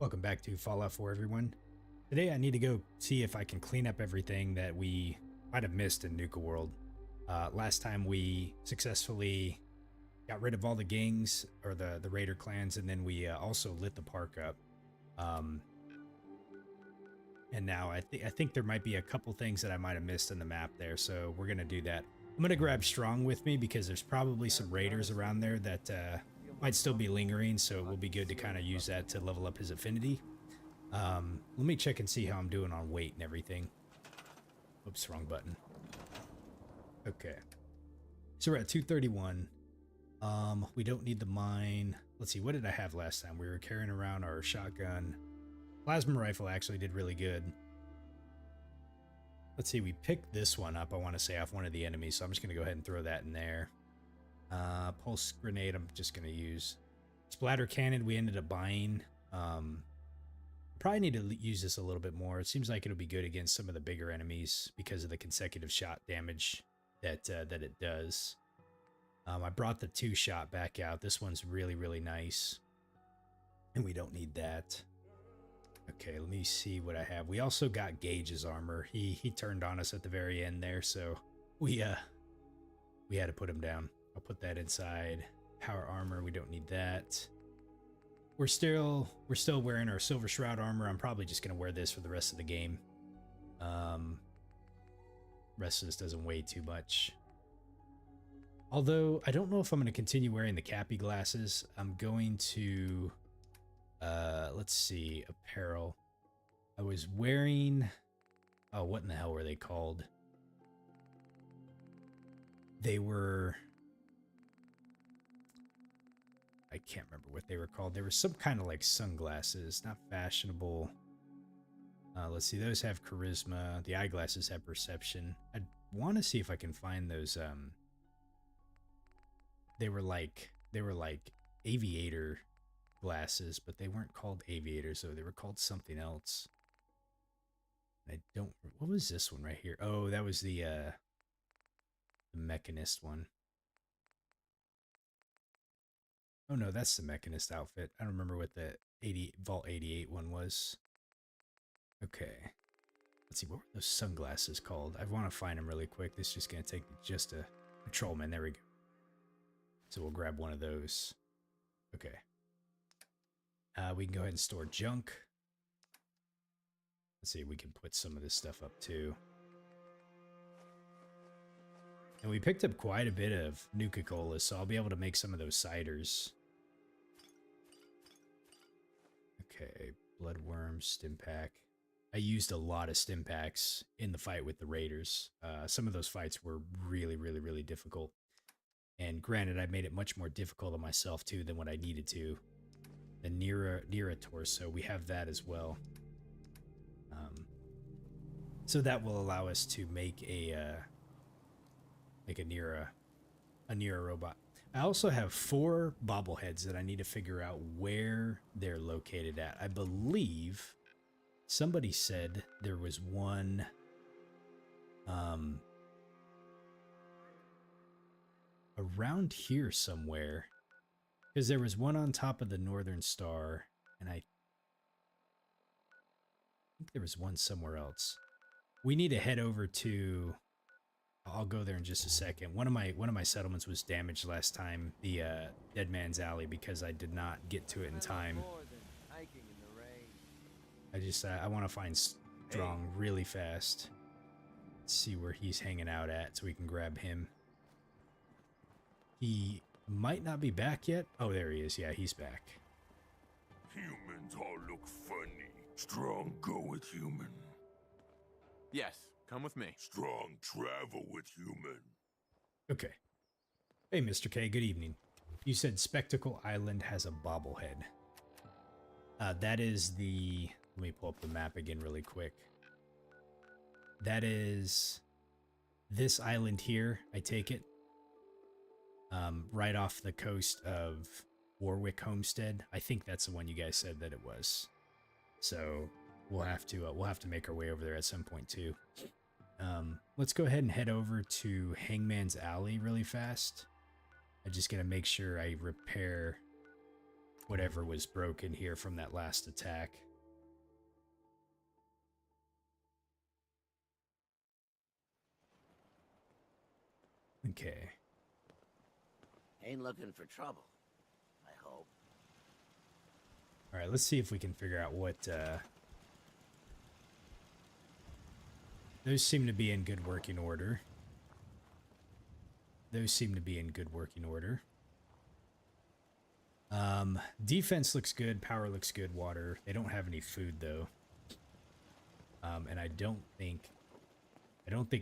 Welcome back to Fallout 4, everyone. Today I need to go see if I can clean up everything that we might have missed in Nuka-World. Last time we successfully got rid of all the gangs, or the raider clans, and then we also lit the park up. And now I think there might be a couple things that I might have missed in the map there, so we're going to do that. I'm going to grab Strong with me because there's probably some raiders around there that might still be lingering, so it will be good to kind of use that to level up his affinity. Let me check and see how I'm doing on weight and everything. Oops, wrong button. Okay. So we're at 231. We don't need the mine. Let's see, what did I have last time? We were carrying around our shotgun. Plasma rifle actually did really good. Let's see, we picked this one up, I want to say, off one of the enemies, so I'm just going to go ahead and throw that in there. Pulse grenade, I'm just going to use. Splatter cannon, we ended up buying. Probably need to use this a little bit more. It seems like it'll be good against some of the bigger enemies because of the consecutive shot damage that it does. I brought the 2-shot back out. This one's really, really nice. And we don't need that. Okay, let me see what I have. We also got Gage's armor. He turned on us at the very end there, so we had to put him down. I'll put that inside. Power armor, we don't need that. We're still wearing our Silver Shroud armor. I'm probably just gonna wear this for the rest of the game. Rest of this doesn't weigh too much. Although I don't know if I'm gonna continue wearing the Cappy glasses. I'm going to let's see, apparel. I was wearing, oh, what in the hell were they called? They were, I can't remember what they were called. They were some kind of like sunglasses, not fashionable. Let's see, those have charisma. The eyeglasses have perception. I want to see if I can find those. They were like aviator glasses, but they weren't called aviators, so they were called something else. I don't. What was this one right here? Oh, that was the Mechanist one. Oh no, that's the Mechanist outfit. I don't remember what the Vault 88 one was. Okay. Let's see, what were those sunglasses called? I want to find them really quick. This is just going to take just a patrolman. There we go. So we'll grab one of those. Okay. We can go ahead and store junk. Let's see, we can put some of this stuff up too. And we picked up quite a bit of Nuka-Cola, so I'll be able to make some of those ciders. Okay, Bloodworm, Stim-Pack. I used a lot of Stim-Packs in the fight with the Raiders. Some of those fights were really, really, really difficult. And granted, I made it much more difficult on myself too than what I needed to. The Nira torso, we have that as well. So that will allow us to make a Nira robot. I also have 4 bobbleheads that I need to figure out where they're located at. I believe somebody said there was one around here somewhere, because there was one on top of the Northern Star, and I think there was one somewhere else. We need to head over to, I'll go there in just a second. One of my settlements was damaged last time, the Dead Man's Alley, because I did not get to it in time. I want to find Strong really fast. Let's see where he's hanging out at so we can grab him. He might not be back yet. Oh, there he is. Yeah, he's back. Humans all look funny. Strong go with human. Yes, come with me. Strong travel with human. Okay. Hey, Mr. K, good evening. You said Spectacle Island has a bobblehead. That is the... Let me pull up the map again really quick. That is this island here, I take it. Right off the coast of Warwick Homestead. I think that's the one you guys said that it was. So we'll have to make our way over there at some point too. Let's go ahead and head over to Hangman's Alley really fast. I just gotta make sure I repair whatever was broken here from that last attack. Okay. Ain't looking for trouble, I hope. All right, let's see if we can figure out what, those seem to be in good working order. Those seem to be in good working order. Defense looks good, power looks good, water. They don't have any food, though. And I don't think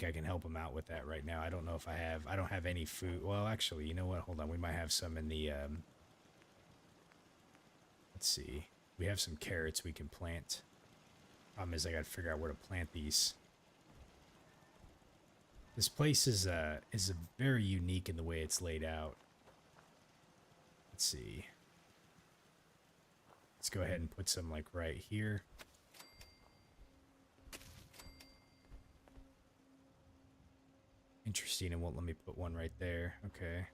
I can help them out with that right now. I don't know if I don't have any food. Well, actually, you know what? Hold on. We might have some in the, let's see. We have some carrots we can plant. Problem is I got to figure out where to plant these. This place is very unique in the way it's laid out. Let's see. Let's go ahead and put some like right here. Interesting, it won't let me put one right there. Okay.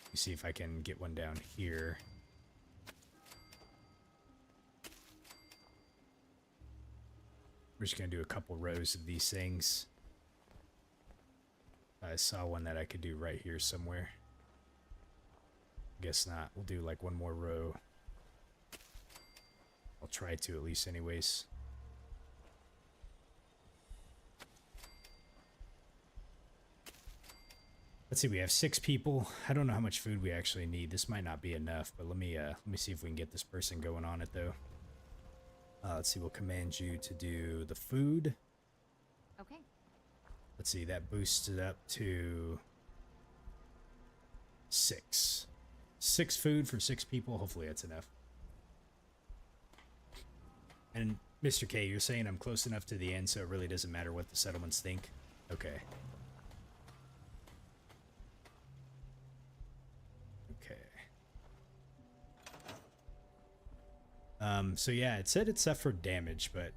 Let me see if I can get one down here. We're just going to do a couple rows of these things. I saw one that I could do right here somewhere. Guess not. We'll do like one more row. I'll try to at least anyways. Let's see, we have 6 people. I don't know how much food we actually need. This might not be enough, but let me see if we can get this person going on it though. Let's see, we'll command you to do the food. Okay. Let's see, that boosts it up to 6. 6 food for 6 people. Hopefully that's enough. And Mr. K, you're saying I'm close enough to the end so it really doesn't matter what the settlements think? Okay. So yeah, it said it suffered damage, but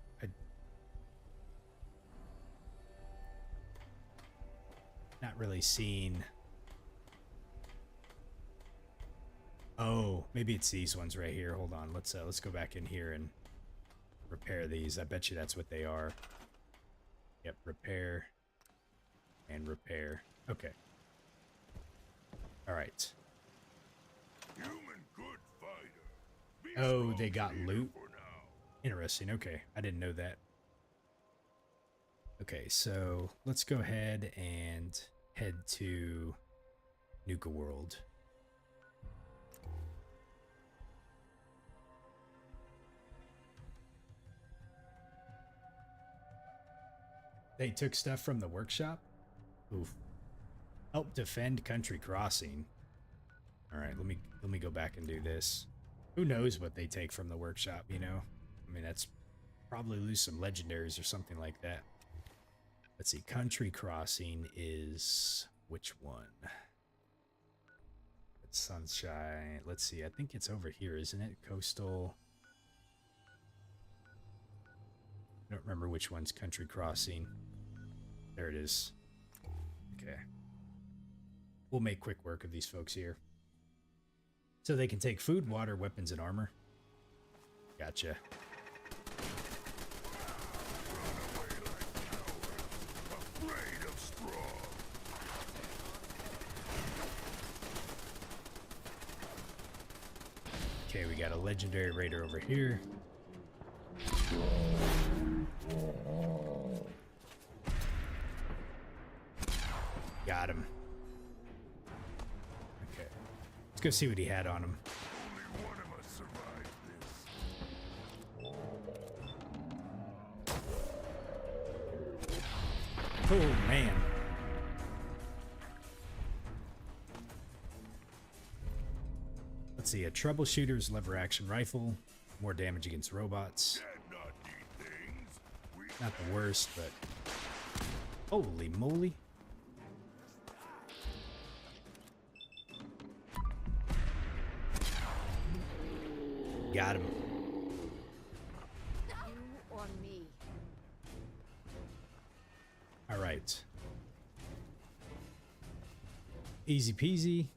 not really seeing. Oh, maybe it's these ones right here. Hold on, let's go back in here and repair these. I bet you that's what they are. Yep, repair and repair. Okay. All right. Human good fighter. Be Oh, strong they got leader loot. for now. Interesting. Okay, I didn't know that. Okay, so let's go ahead and head to Nuka-World. They took stuff from the workshop? Oof. Help defend Country Crossing. All right, let me go back and do this. Who knows what they take from the workshop, you know? I mean, that's probably lose some legendaries or something like that. Let's see, Country Crossing is which one? It's Sunshine. Let's see, I think it's over here, isn't it? Coastal. I don't remember which one's Country Crossing. There it is. Okay. We'll make quick work of these folks here. So they can take food, water, weapons, and armor. Gotcha. Afraid of straw. Okay, we got a legendary raider over here. Got him. Okay. Let's go see what he had on him. Only one of us survived this. Oh, man. Let's see, a troubleshooter's lever action rifle. More damage against robots. Dead not need things. We Not the worst, but... Holy moly. Got him. You or me? All right. Easy peasy.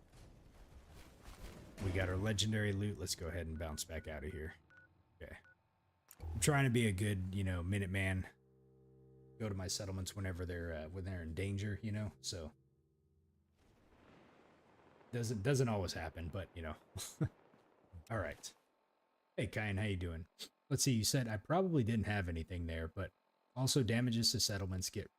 We got our legendary loot. Let's go ahead and bounce back out of here. Okay. I'm trying to be a good, you know, Minuteman. Go to my settlements whenever they're in danger, you know. So doesn't always happen, but you know. All right. Hey, Kyan, how you doing? Let's see. You said I probably didn't have anything there, but also damages to settlements get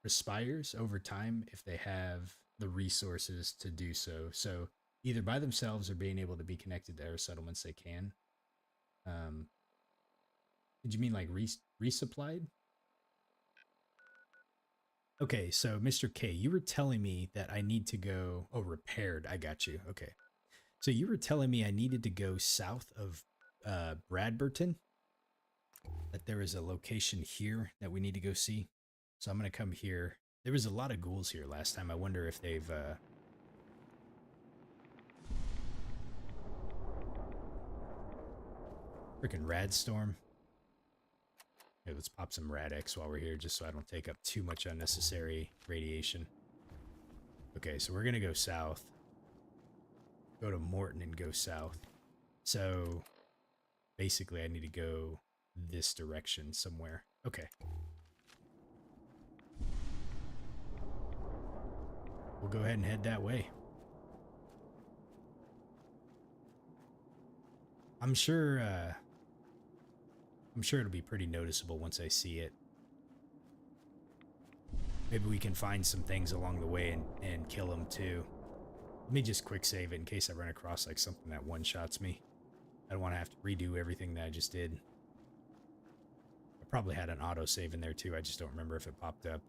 respires over time if they have the resources to do so. So either by themselves or being able to be connected to air settlements, they can. Did you mean like resupplied? Okay, so Mr. K, you were telling me that I need to go... Oh, repaired. I got you. Okay. So you were telling me I needed to go south of Bradburton? That there is a location here that we need to go see? So I'm going to come here. There was a lot of ghouls here last time. I wonder if they've... Freaking Radstorm. Okay, let's pop some Rad-X while we're here, just so I don't take up too much unnecessary radiation. Okay, so we're going to go south. Go to Morton and go south. So, basically I need to go this direction somewhere. Okay. We'll go ahead and head that way. I'm sure it'll be pretty noticeable once I see it. Maybe we can find some things along the way and kill them too. Let me just quick save it in case I run across like something that one-shots me. I don't want to have to redo everything that I just did. I probably had an auto-save in there too, I just don't remember if it popped up.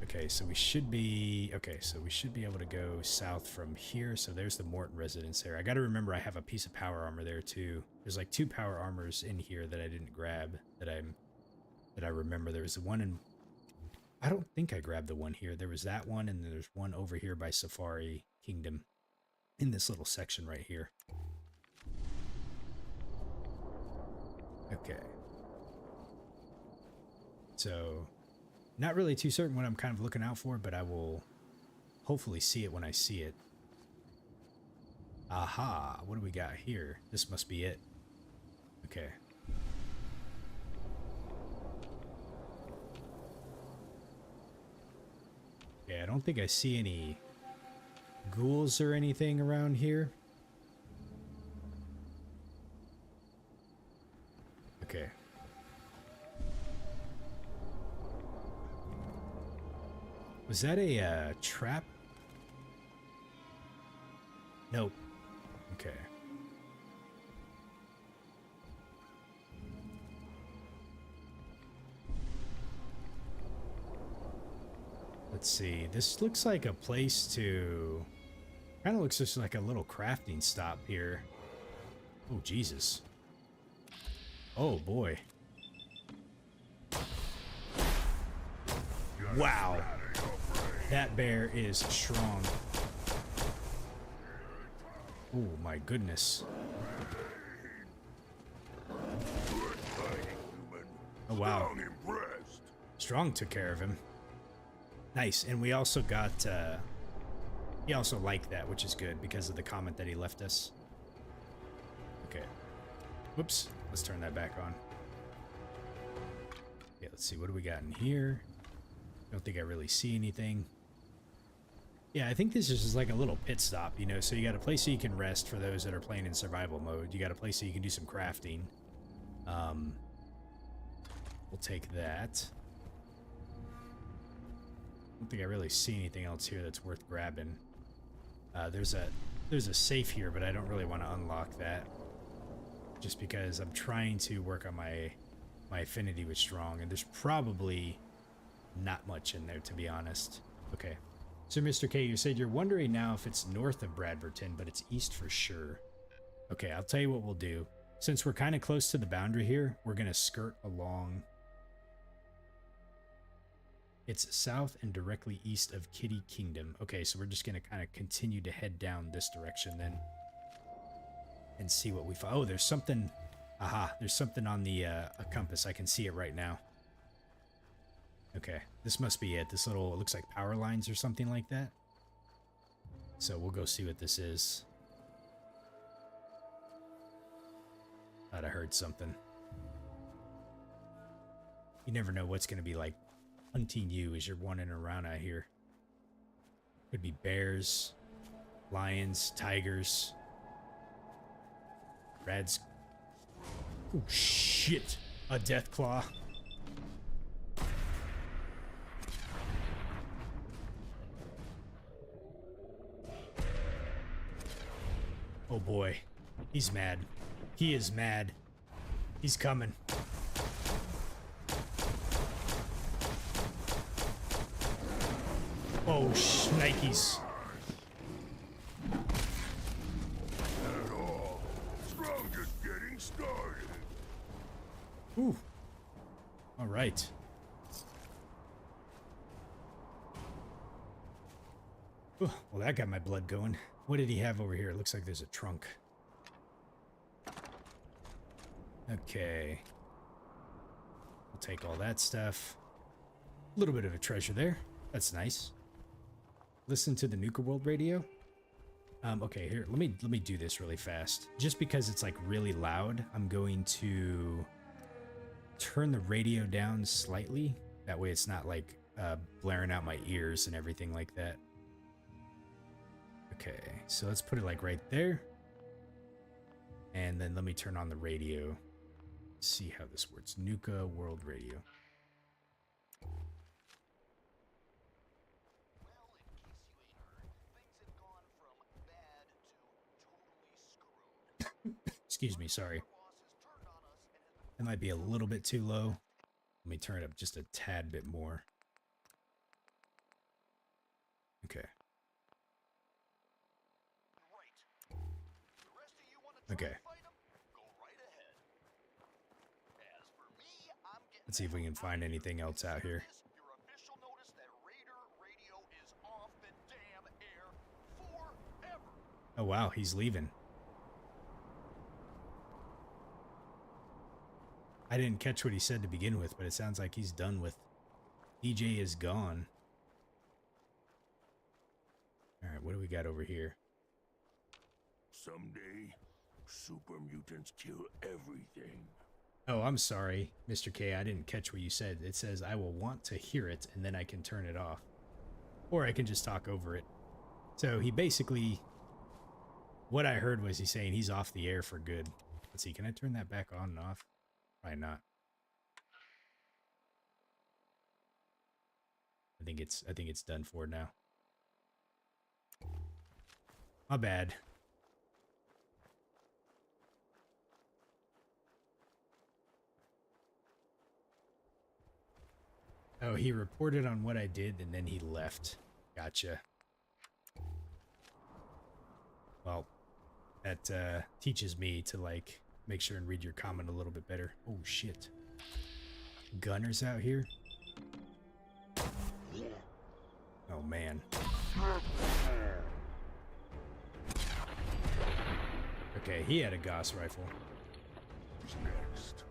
Okay, so we should be able to go south from here. So there's the Morton residence there. I got to remember I have a piece of power armor there too. There's like 2 power armors in here that I didn't grab that I remember. There was the one in... I don't think I grabbed the one here. There was that one, and then there's one over here by Safari Kingdom in this little section right here. Okay. So... not really too certain what I'm kind of looking out for, but I will hopefully see it when I see it. Aha, what do we got here? This must be it. Okay. Yeah, I don't think I see any ghouls or anything around here. Okay. Was that a trap? Nope. Okay. Let's see. This looks like a place to... kind of looks just like a little crafting stop here. Oh, Jesus. Oh, boy. Wow. That bear is strong. Oh my goodness. Oh wow. Strong took care of him. Nice. And we also got, he also liked that, which is good because of the comment that he left us. Okay. Whoops. Let's turn that back on. Okay, let's see. What do we got in here? Don't think I really see anything. Yeah, I think this is just like a little pit stop, you know, so you got a place so you can rest for those that are playing in survival mode. You got a place so you can do some crafting. We'll take that. I don't think I really see anything else here that's worth grabbing. There's a safe here, but I don't really want to unlock that. Just because I'm trying to work on my affinity with strong, and there's probably not much in there, to be honest. Okay. So, Mr. K, you said you're wondering now if it's north of Bradburton, but it's east for sure. Okay, I'll tell you what we'll do. Since we're kind of close to the boundary here, we're going to skirt along. It's south and directly east of Kitty Kingdom. Okay, so we're just going to kind of continue to head down this direction then. And see what we find. Oh, there's something... Aha, there's something on the compass. I can see it right now. Okay, this must be it. This little, it looks like power lines or something like that. So we'll go see what this is. Thought I heard something. You never know what's going to be like hunting you as you're wandering around out here. Could be bears, lions, tigers, rats. Oh shit! A death claw. Oh boy, he's mad. He is mad. He's coming. Oh, shnikes. At all. Strong just getting started. Ooh. All right. Ooh, well, that got my blood going. What did he have over here? It looks like there's a trunk. Okay. We'll take all that stuff. A little bit of a treasure there. That's nice. Listen to the Nuka-World radio. Okay, here, let me do this really fast. Just because it's like really loud, I'm going to turn the radio down slightly. That way it's not like blaring out my ears and everything like that. Okay, so let's put it like right there. And then let me turn on the radio. See how this works. Nuka-World radio. Excuse me, sorry. That might be a little bit too low. Let me turn it up just a tad bit more. Okay. Okay. Let's see if we can find anything else out here. Oh wow, he's leaving. I didn't catch what he said to begin with, but it sounds like he's done with. DJ is gone. Alright, what do we got over here? Someday, super mutants kill everything. Oh, I'm sorry, Mr. K. I didn't catch what you said. It says I will want to hear it, and then I can turn it off. Or I can just talk over it. So he basically... What I heard was he saying he's off the air for good. Let's see, can I turn that back on and off? Probably not. I think it's done for now. My bad. Oh, he reported on what I did and then he left. Gotcha. Well, that teaches me to like make sure and read your comment a little bit better. Oh shit. Gunners out here? Oh man. Okay, he had a Gauss rifle. Who's next?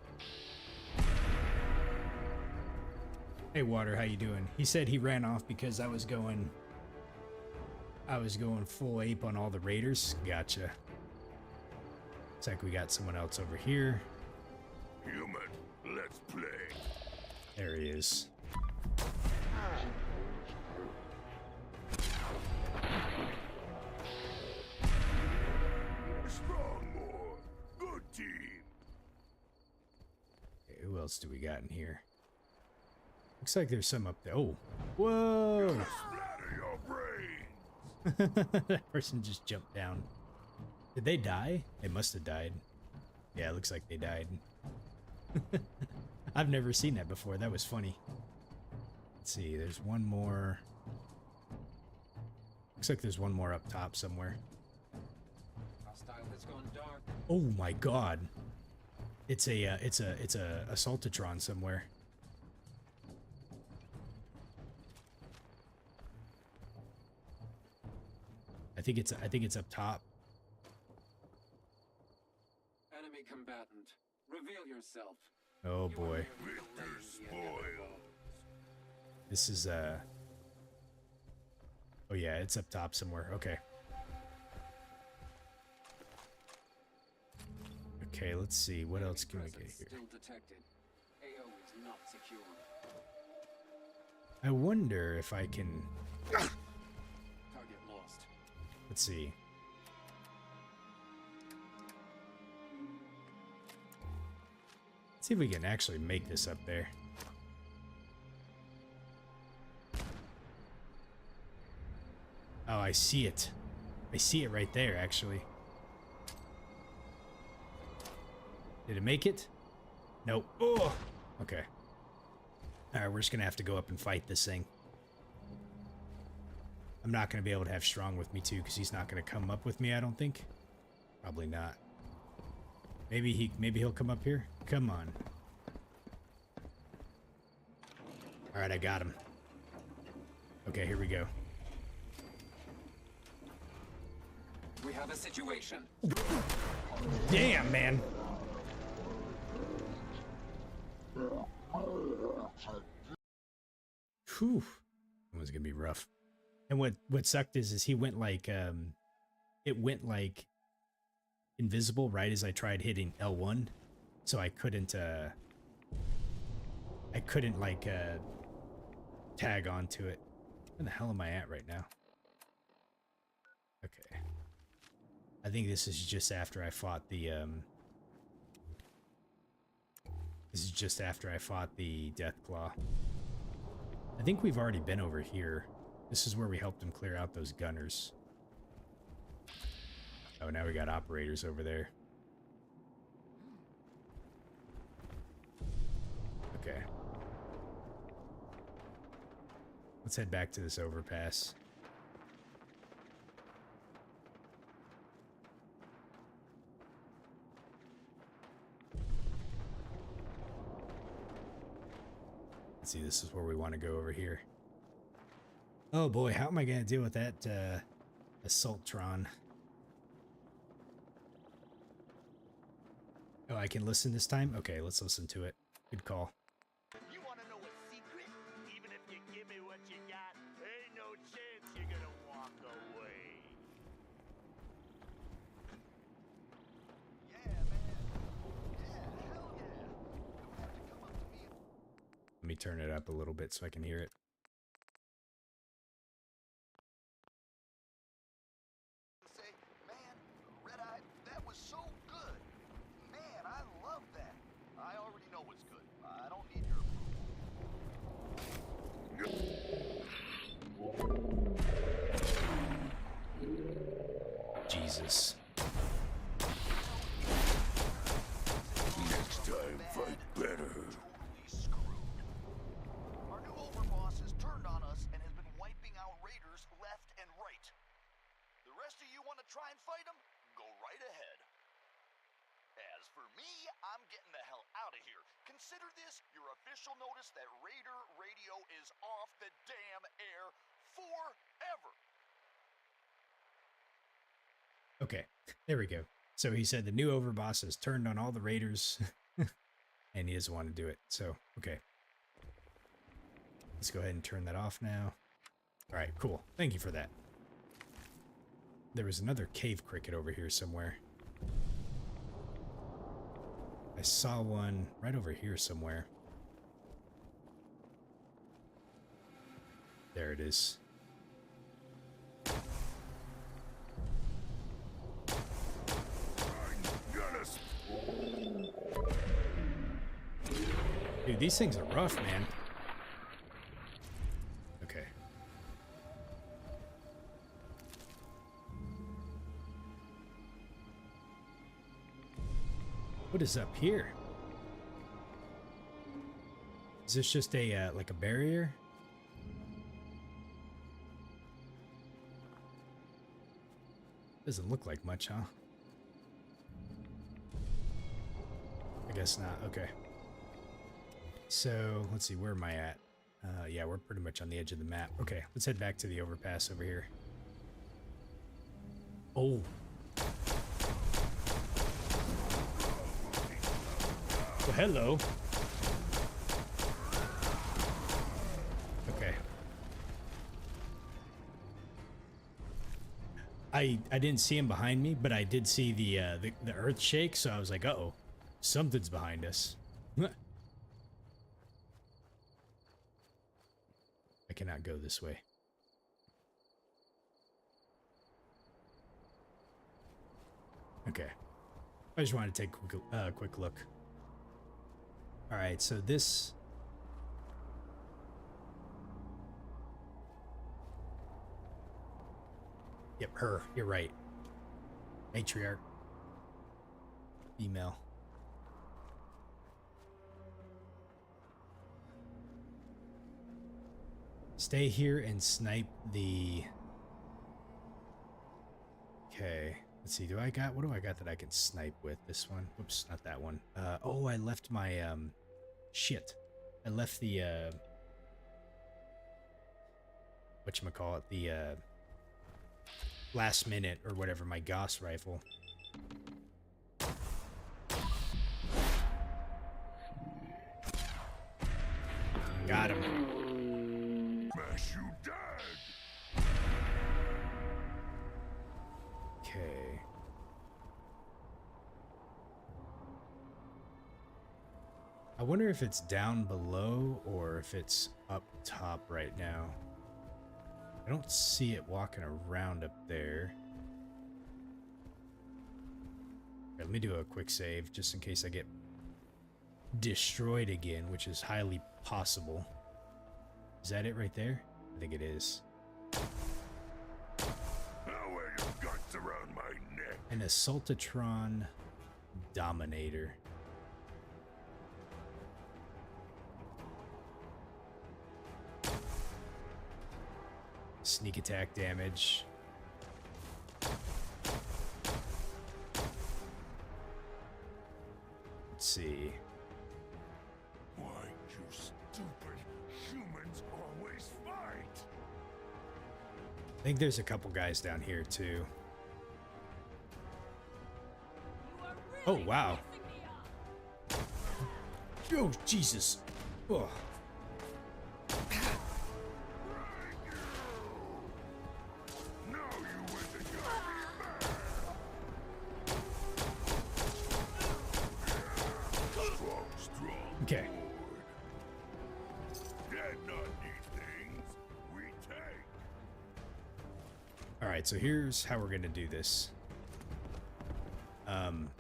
Hey Water, how you doing? He said he ran off because I was going full ape on all the raiders. Gotcha. Looks like we got someone else over here. Human, let's play. There he is. Strong boy. Good team. Okay, who else do we got in here? Looks like there's some up there. Oh, whoa! Splatter your brains. That person just jumped down. Did they die? They must have died. Yeah, it looks like they died. I've never seen that before. That was funny. Let's see, there's one more. Looks like there's one more up top somewhere. Has gone dark. Oh my god. It's a Automatron somewhere. I think it's up top. Enemy combatant, reveal yourself. Oh boy. Victor spoiled. This is, oh yeah, it's up top somewhere. Okay. Okay, let's see. What else can we get here? Still detected. AO is not secure. I wonder if I can... Target lost. Let's see. Let's see if we can actually make this up there. Oh, I see it. I see it right there, actually. Did it make it? Nope. Oh! Okay. Alright, we're just gonna have to go up and fight this thing. I'm not gonna be able to have Strong with me, too, because he's not gonna come up with me, I don't think. Probably not. Maybe he'll come up here? Come on. Alright, I got him. Okay, here we go. We have a situation. Damn, man. Whew. That was gonna be rough. And what sucked is he went like it went like invisible right as I tried hitting L1, so I couldn't like tag onto it. Where the hell am I at right now? Okay. I think this is just after I fought the this is just after I fought the Deathclaw. I think we've already been over here. This is where we helped him clear out those gunners. Oh, now we got operators over there. Okay. Let's head back to this overpass. Let's see, this is where we want to go over here. Oh boy, how am I going to deal with that Assaultron? Oh, I can listen this time? Okay, let's listen to it. Good call. You want to know a secret? Even if you give me what you got, ain't no chance you're gonna walk away. Yeah, man. Yeah, hell yeah. You'll have to come up to me. Let me turn it up a little bit so I can hear it. Say, man, Red-Eye, that was so good. Man, I love that. I already know what's good. I don't need your approval. Jesus. Next time, fight better. Totally screwed. Our new overboss has turned on us and has been wiping out raiders left and right. The rest of you want to try and fight him? Go right ahead. As for me, I'm getting the hell out of here. Consider this your official notice that Raider Radio is off the damn air forever. Okay, there we go. So he said the new overboss has turned on all the raiders and he doesn't want to do it. So, okay. Let's go ahead and turn that off now. All right, cool. Thank you for that. There was another cave cricket over here somewhere. I saw one right over here somewhere. There it is. Dude, these things are rough, man. Okay. What is up here? Is this just a, like a barrier? Doesn't look like much, huh? I guess not. Okay. So, let's see, where am I at? Yeah, we're pretty much on the edge of the map. Okay, let's head back to the overpass over here. Oh. Well, hello. Okay. I didn't see him behind me, but I did see the earth shake, so I was like, uh-oh, something's behind us. I cannot go this way. Okay. I just wanted to take a quick look. All right, so this... Yep, her. You're right. Matriarch. Female. Stay here and snipe the... Okay. Let's see. What do I got that I can snipe with? This one? Oops, not that one. Oh, I left my, shit. I left the, whatchamacallit, the, last minute or whatever, my Gauss rifle. Got him. Smash you dead. Okay. I wonder if it's down below or if it's up top right now. I don't see it walking around up there. Okay, let me do a quick save just in case I get destroyed again, which is highly possible. Is that it right there? I think it is. Now wear your guts around my neck. An Automatron Dominator. Sneak attack damage. Let's see. Why you stupid humans always fight? I think there's a couple guys down here too. Oh, wow. Oh, Jesus. Oh. Now you win the gun. Strong Okay. dead not need things we take. All right, so here's how we're going to do this. I'm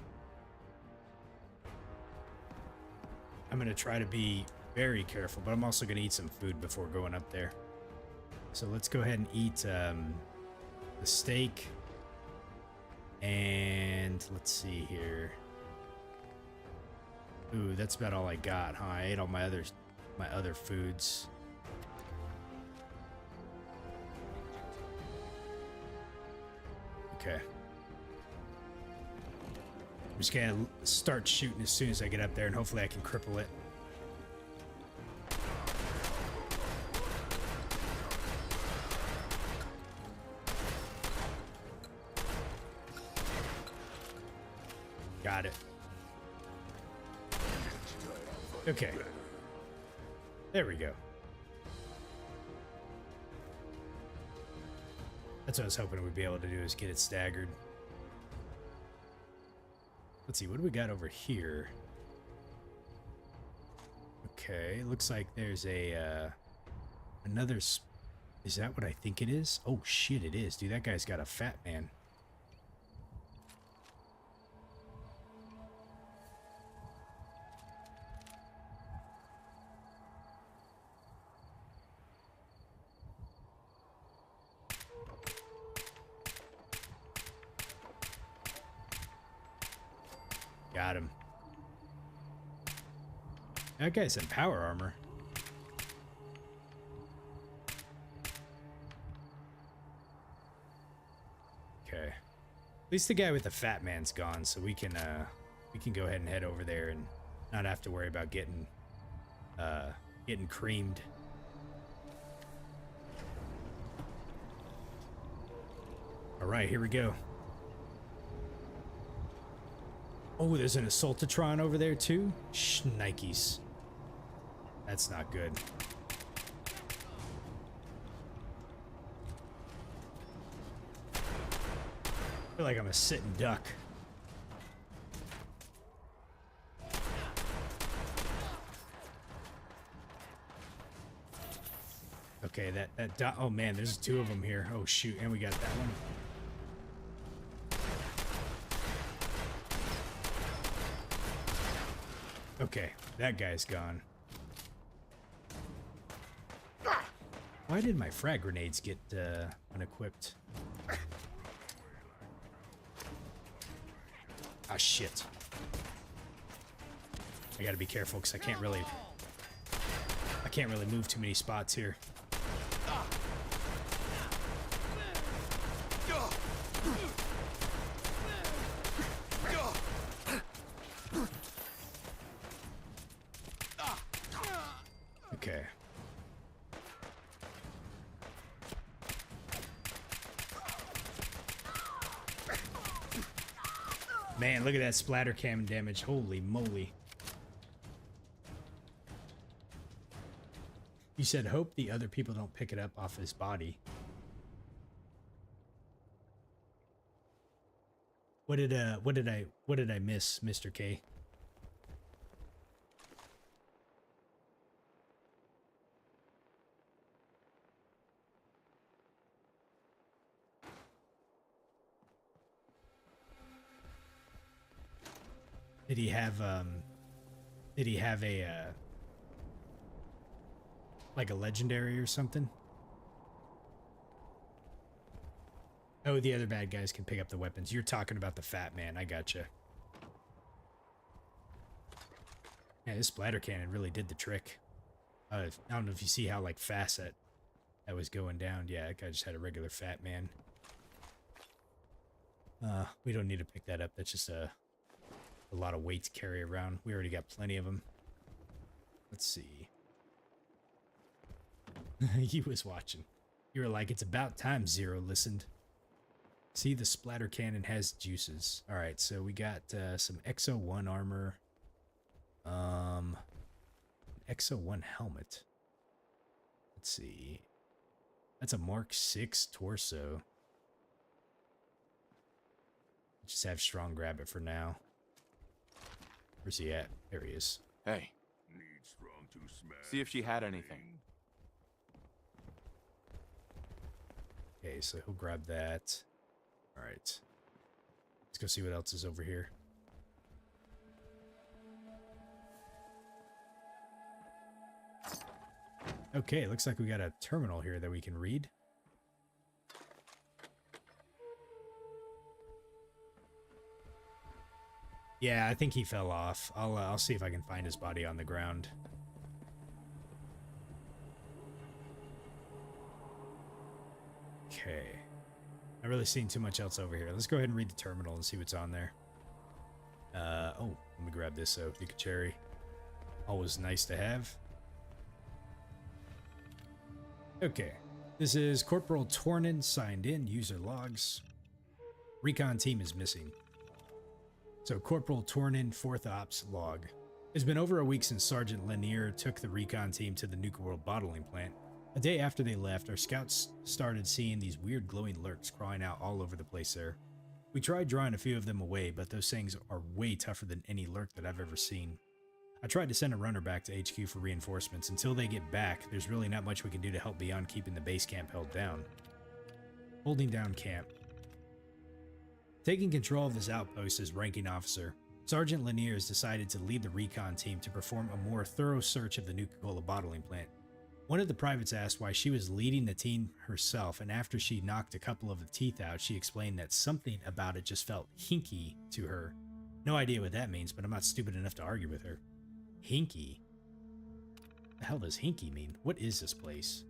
going to try to be very careful, but I'm also going to eat some food before going up there. So let's go ahead and eat the steak. And let's see here. Ooh, that's about all I got, huh? I ate all my other foods. Okay. I'm just gonna start shooting as soon as I get up there, and hopefully I can cripple it. Got it. Okay. There we go. That's what I was hoping we'd be able to do, is get it staggered. Let's see, what do we got over here? Okay, looks like there's a, another... Is that what I think it is? Oh, shit, it is. Dude, that guy's got a fat man. Got him. That guy's in power armor. Okay. At least the guy with the fat man's gone, so we can go ahead and head over there and not have to worry about getting creamed. All right, here we go. Oh, there's an Automatron over there too? Shnikes. That's not good. feel like I'm a sitting duck. Okay, oh man, there's two of them here. Oh shoot, and we got that one. Okay, that guy's gone. Why did my frag grenades get unequipped? Ah, shit. I gotta be careful because I can't really move too many spots here. Okay. Man, look at that splatter cam damage. Holy moly. You said hope the other people don't pick it up off his body. What did I miss, Mr. K? Did he have a like a legendary or something? Oh, the other bad guys can pick up the weapons. You're talking about the fat man. I gotcha. Yeah, this splatter cannon really did the trick. I don't know if you see how like fast that was going down. Yeah, that guy just had a regular fat man. We don't need to pick that up. That's just a lot of weight to carry around. We already got plenty of them. Let's see. He was watching. You were like, it's about time Zero listened. See, the splatter cannon has juices. All right, so we got some XO1 armor. XO1 helmet. Let's see. That's a Mark 6 torso. Just have Strong grab it for now. Where's he at? There he is. Hey. See if she had anything. Okay, so he'll grab that. All right. Let's go see what else is over here. Okay, looks like we got a terminal here that we can read. Yeah, I think he fell off. I'll see if I can find his body on the ground. Okay. Not really seeing too much else over here. Let's go ahead and read the terminal and see what's on there. Oh, let me grab this Yuka Cherry. Always nice to have. Okay. This is Corporal Tornin signed in. User logs. Recon team is missing. So Corporal Tornin, 4th Ops log. It's been over a week since Sergeant Lanier took the recon team to the Nuka-World bottling plant. A day after they left, our scouts started seeing these weird glowing lurks crawling out all over the place there. We tried drawing a few of them away, but those things are way tougher than any lurk that I've ever seen. I tried to send a runner back to HQ for reinforcements. Until they get back, there's really not much we can do to help beyond keeping the base camp held down. Holding down camp. Taking control of this outpost as ranking officer, Sergeant Lanier has decided to lead the recon team to perform a more thorough search of the Nuka-Cola bottling plant. One of the privates asked why she was leading the team herself, and after she knocked a couple of the teeth out, she explained that something about it just felt hinky to her. No idea what that means, but I'm not stupid enough to argue with her. Hinky? What the hell does hinky mean? What is this place?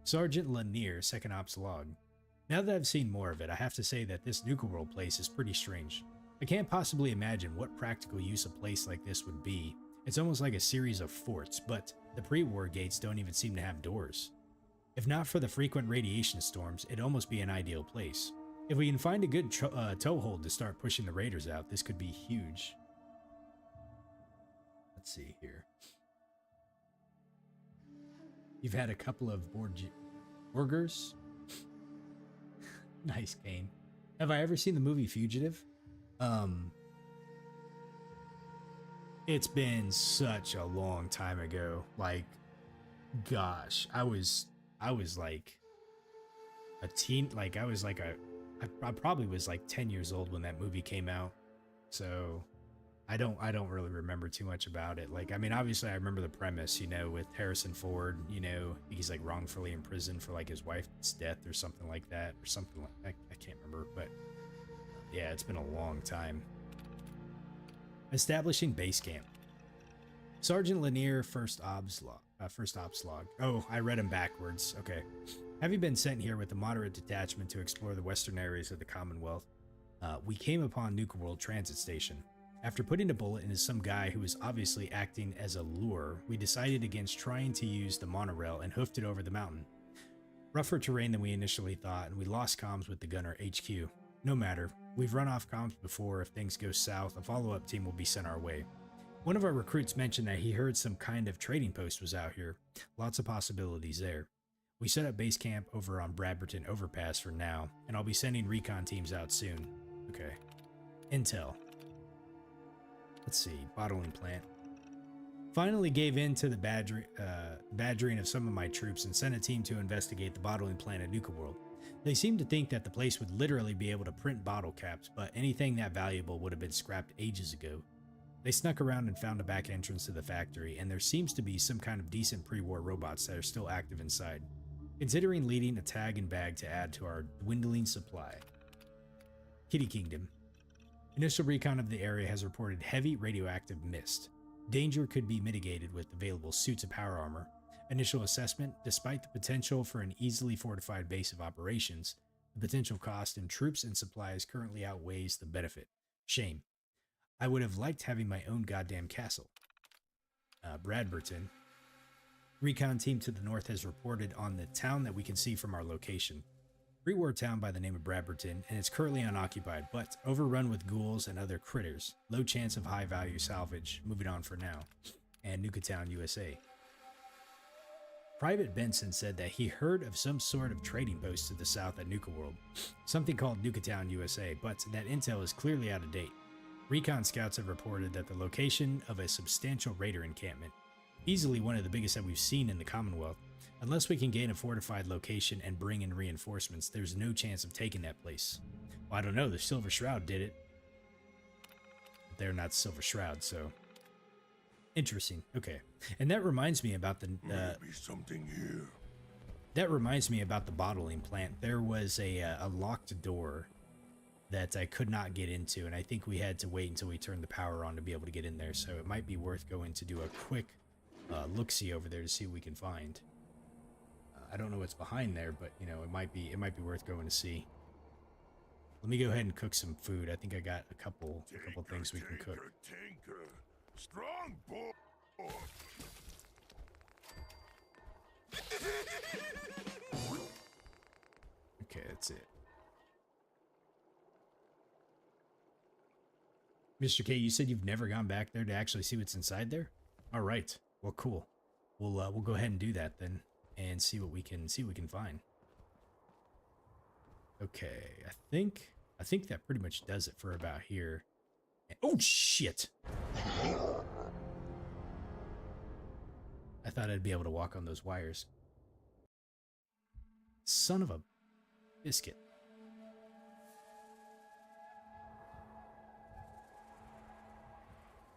Sergeant Lanier, 2nd Ops log. Now that I've seen more of it, I have to say that this Nuka-World place is pretty strange. I can't possibly imagine what practical use a place like this would be. It's almost like a series of forts, but the pre-war gates don't even seem to have doors. If not for the frequent radiation storms, it'd almost be an ideal place. If we can find a good toehold to start pushing the raiders out, this could be huge. Let's see here. You've had a couple of burgers? Nice, Kane. Have I ever seen the movie Fugitive? It's been such a long time ago. Like, gosh, I was like a teen. Like, I probably was like 10 years old when that movie came out. So I don't really remember too much about it. Like, I mean, obviously I remember the premise, you know, with Harrison Ford, you know, he's like wrongfully imprisoned for like his wife's death or something like that, or something like I can't remember, but yeah, it's been a long time. Establishing base camp. Sergeant Lanier, first ops log. Oh, I read him backwards. Okay. Having been sent here with a moderate detachment to explore the western areas of the Commonwealth, we came upon Nuka-World transit station. After putting a bullet into some guy who was obviously acting as a lure, we decided against trying to use the monorail and hoofed it over the mountain. Rougher terrain than we initially thought, and we lost comms with the gunner HQ. No matter, we've run off comms before. If things go south, a follow-up team will be sent our way. One of our recruits mentioned that he heard some kind of trading post was out here. Lots of possibilities there. We set up base camp over on Bradberton Overpass for now, and I'll be sending recon teams out soon. Okay. Intel. Let's see. Bottling plant. Finally gave in to the badgering of some of my troops and sent a team to investigate the bottling plant at Nuka-World. They seemed to think that the place would literally be able to print bottle caps, but anything that valuable would have been scrapped ages ago. They snuck around and found a back entrance to the factory, and there seems to be some kind of decent pre-war robots that are still active inside. Considering leading a tag and bag to add to our dwindling supply. Kitty Kingdom. Initial recon of the area has reported heavy radioactive mist. Danger could be mitigated with available suits of power armor. Initial assessment, despite the potential for an easily fortified base of operations, the potential cost in troops and supplies currently outweighs the benefit. Shame. I would have liked having my own goddamn castle. Bradberton. Recon team to the north has reported on the town that we can see from our location. Pre-war town by the name of Bradberton, and it's currently unoccupied, but overrun with ghouls and other critters. Low chance of high-value salvage. Moving on for now. And Nuka-Town, USA. Private Benson said that he heard of some sort of trading post to the south at Nuka-World. Something called Nuka-Town, USA, but that intel is clearly out of date. Recon scouts have reported that the location of a substantial raider encampment, easily one of the biggest that we've seen in the Commonwealth. Unless we can gain a fortified location and bring in reinforcements, there's no chance of taking that place. Well, I don't know, the Silver Shroud did it. But they're not Silver Shroud, so... Interesting, okay. And that reminds me about the... Maybe something here. That reminds me about the bottling plant. There was a locked door that I could not get into, and I think we had to wait until we turned the power on to be able to get in there, so it might be worth going to do a quick look-see over there to see what we can find. I don't know what's behind there, but you know, it might be worth going to see. Let me go ahead and cook some food. I think I got a couple things we can cook. Tinker. Strong boy. Okay, that's it. Mr. K, you said you've never gone back there to actually see what's inside there? All right. Well, cool. We'll go ahead and do that then, and see what we can find. Okay, I think that pretty much does it for about here. Oh shit! I thought I'd be able to walk on those wires. Son of a biscuit.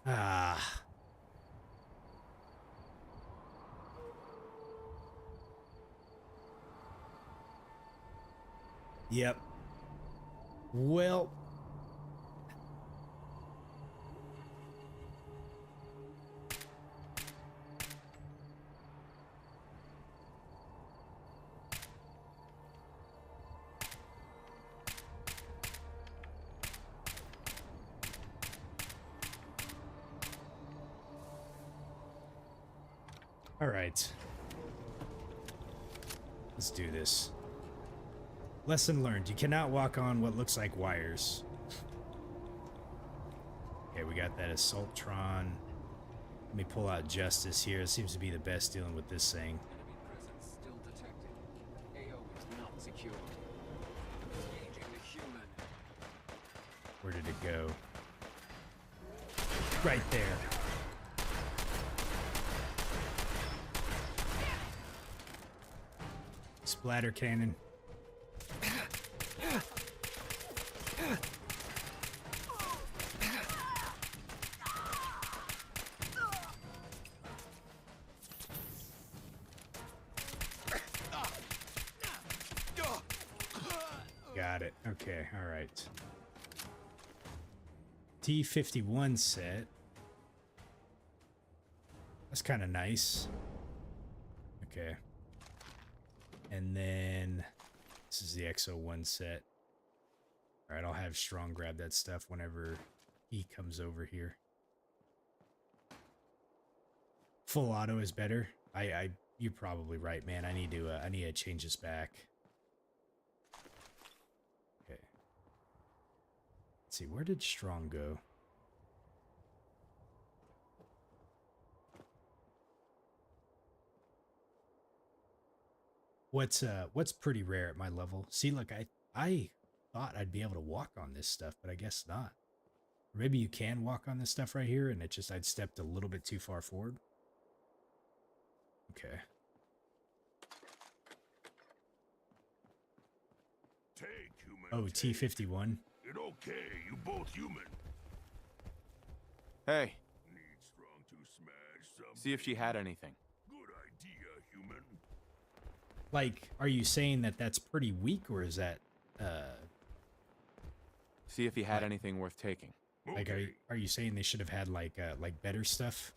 Ah. Yep. Well. All right. Let's do this. Lesson learned. You cannot walk on what looks like wires. Okay, we got that Assaultron. Let me pull out Justice here. It seems to be the best dealing with this thing. Enemy presence still detected. AO is not secure. Engaging the human. Where did it go? Right there. Splatter cannon. Got it. Okay, all right. T51 set. That's kind of nice. Okay. And then this is the XO1 set. All right, I'll have Strong grab that stuff whenever he comes over here. Full auto is better. You're probably right, man. I need to change this back. Okay. Let's see, where did Strong go? What's pretty rare at my level? See, look, I thought I'd be able to walk on this stuff, but I guess not. Or maybe you can walk on this stuff right here, and it just I'd stepped a little bit too far forward. Okay. Take human. Oh, T51. It okay, you both human. Hey, Need Strong to smash some. see if she had anything. Good idea, human. Like, are you saying that that's pretty weak, or is that See if he had anything worth taking. like are you saying they should have had like better stuff?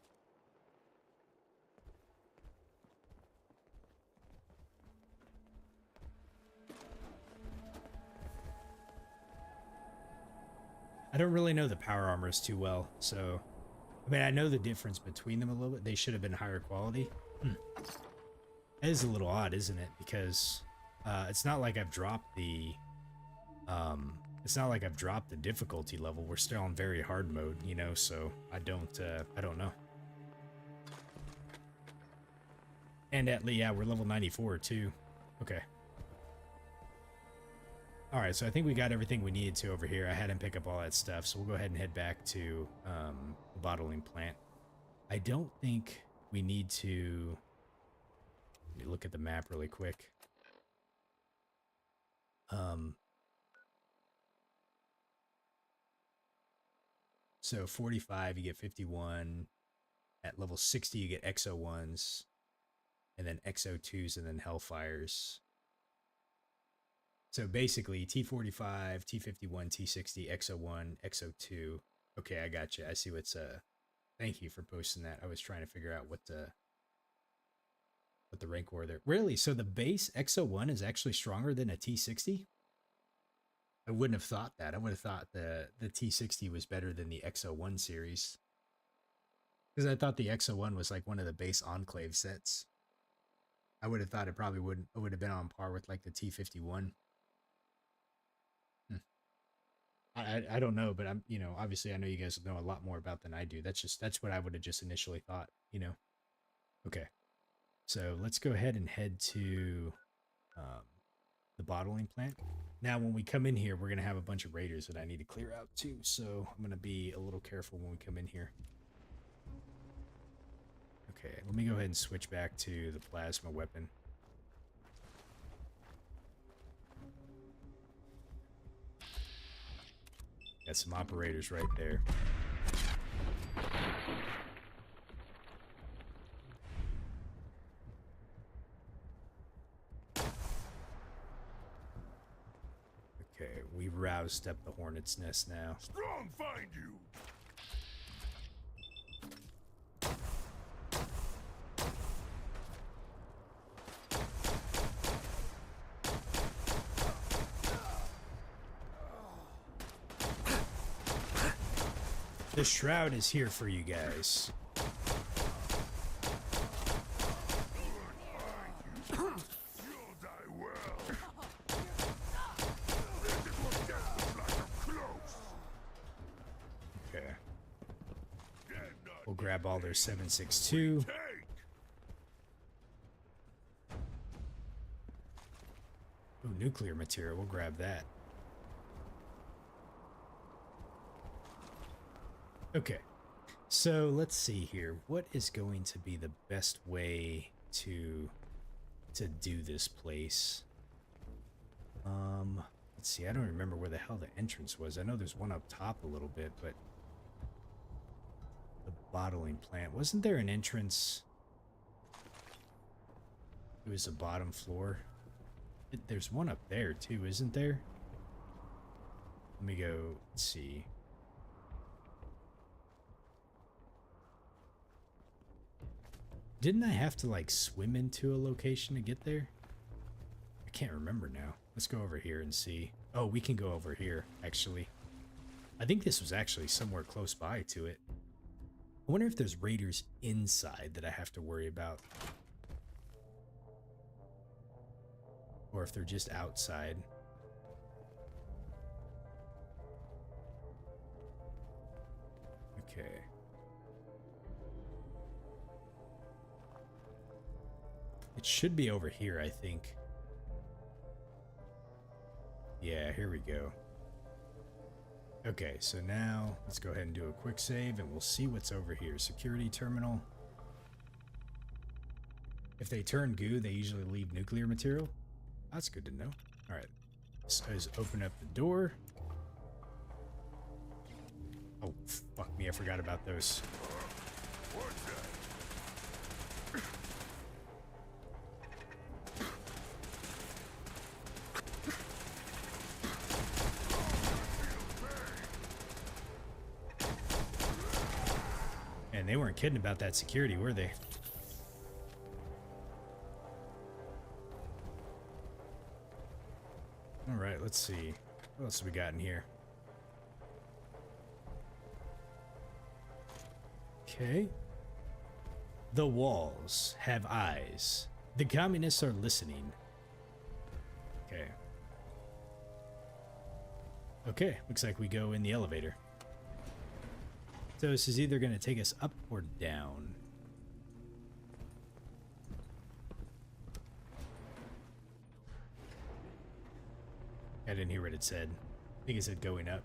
I don't really know the power armors too well, so I mean I know the difference between them a little bit. They should have been higher quality. That is a little odd, isn't it? Because it's not like I've dropped the difficulty level. We're still on very hard mode, you know, so I don't know. And yeah, we're level 94 too. Okay. All right, so I think we got everything we needed to over here. I had him pick up all that stuff, so we'll go ahead and head back to the bottling plant. I don't think we need to... Let me look at the map really quick. So 45, you get 51. At level 60, you get XO1s, and then XO2s, and then Hellfires. So basically, T45, T51, T60, XO1, XO2. Okay, I got you. I see what's... Thank you for posting that. I was trying to figure out what the rank war there. Really? So the base XO1 is actually stronger than a T60? I wouldn't have thought that. I would have thought the T60 was better than the XO1 series. Because I thought the XO1 was like one of the base Enclave sets. I would have thought it probably would have been on par with like the T51. I don't know, but I'm, you know, obviously I know you guys know a lot more about than I do. That's what I would have just initially thought, you know. Okay. So let's go ahead and head to the bottling plant. Now, when we come in here, we're going to have a bunch of raiders that I need to clear out too. So I'm going to be a little careful when we come in here. Okay, let me go ahead and switch back to the plasma weapon. Got some operators right there. Okay, we roused up the hornet's nest now. Strong find you. The shroud is here for you guys. You'll die well. This is what death looks like up close. Okay. Dead not We'll grab all their 7.62. take. Ooh, nuclear material. We'll grab that. Okay. So let's see here. What is going to be the best way to do this place? Let's see. I don't remember where the hell the entrance was. I know there's one up top a little bit, but the bottling plant, wasn't there an entrance? It was the bottom floor. There's one up there too, isn't there? Let me go. Let's see. Didn't I have to like swim into a location to get there? I can't remember now. Let's go over here and see. Oh, we can go over here, actually. I think this was actually somewhere close by to it. I wonder if there's raiders inside that I have to worry about. Or if they're just outside. Okay. It should be over here, I think. Yeah, here we go. Okay, so now let's go ahead and do a quick save and we'll see what's over here. Security terminal. If they turn goo, they usually leave nuclear material. That's good to know. Alright, so let's open up the door. Oh, fuck me, I forgot about those. And they weren't kidding about that security, were they? Alright, let's see. What else have we got in here? Okay. The walls have eyes. The communists are listening. Okay. Okay, looks like we go in the elevator. So this is either going to take us up or down. I didn't hear what it said. I think it said going up.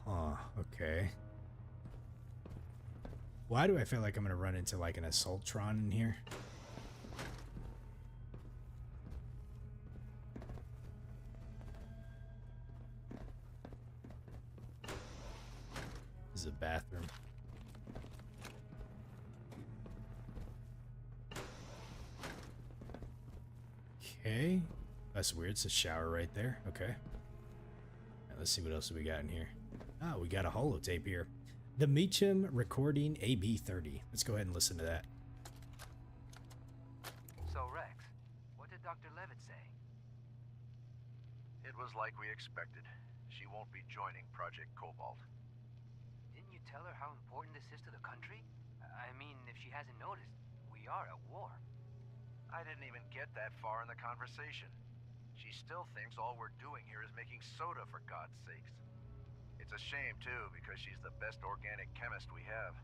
Huh, okay. Why do I feel like I'm going to run into like an Assaultron in here? This is a bathroom. Okay. That's weird. It's a shower right there. Okay. Right, let's see what else we got in here. Ah, we got a holotape here. The Meacham recording AB30. Let's go ahead and listen to that. So, Rex, what did Dr. Levitt say? It was like we expected. She won't be joining Project Cobalt. Didn't you tell her how important this is to the country? I mean, if she hasn't noticed, we are at war. I didn't even get that far in the conversation. She still thinks all we're doing here is making soda, for God's sakes. It's a shame, too, because she's the best organic chemist we have.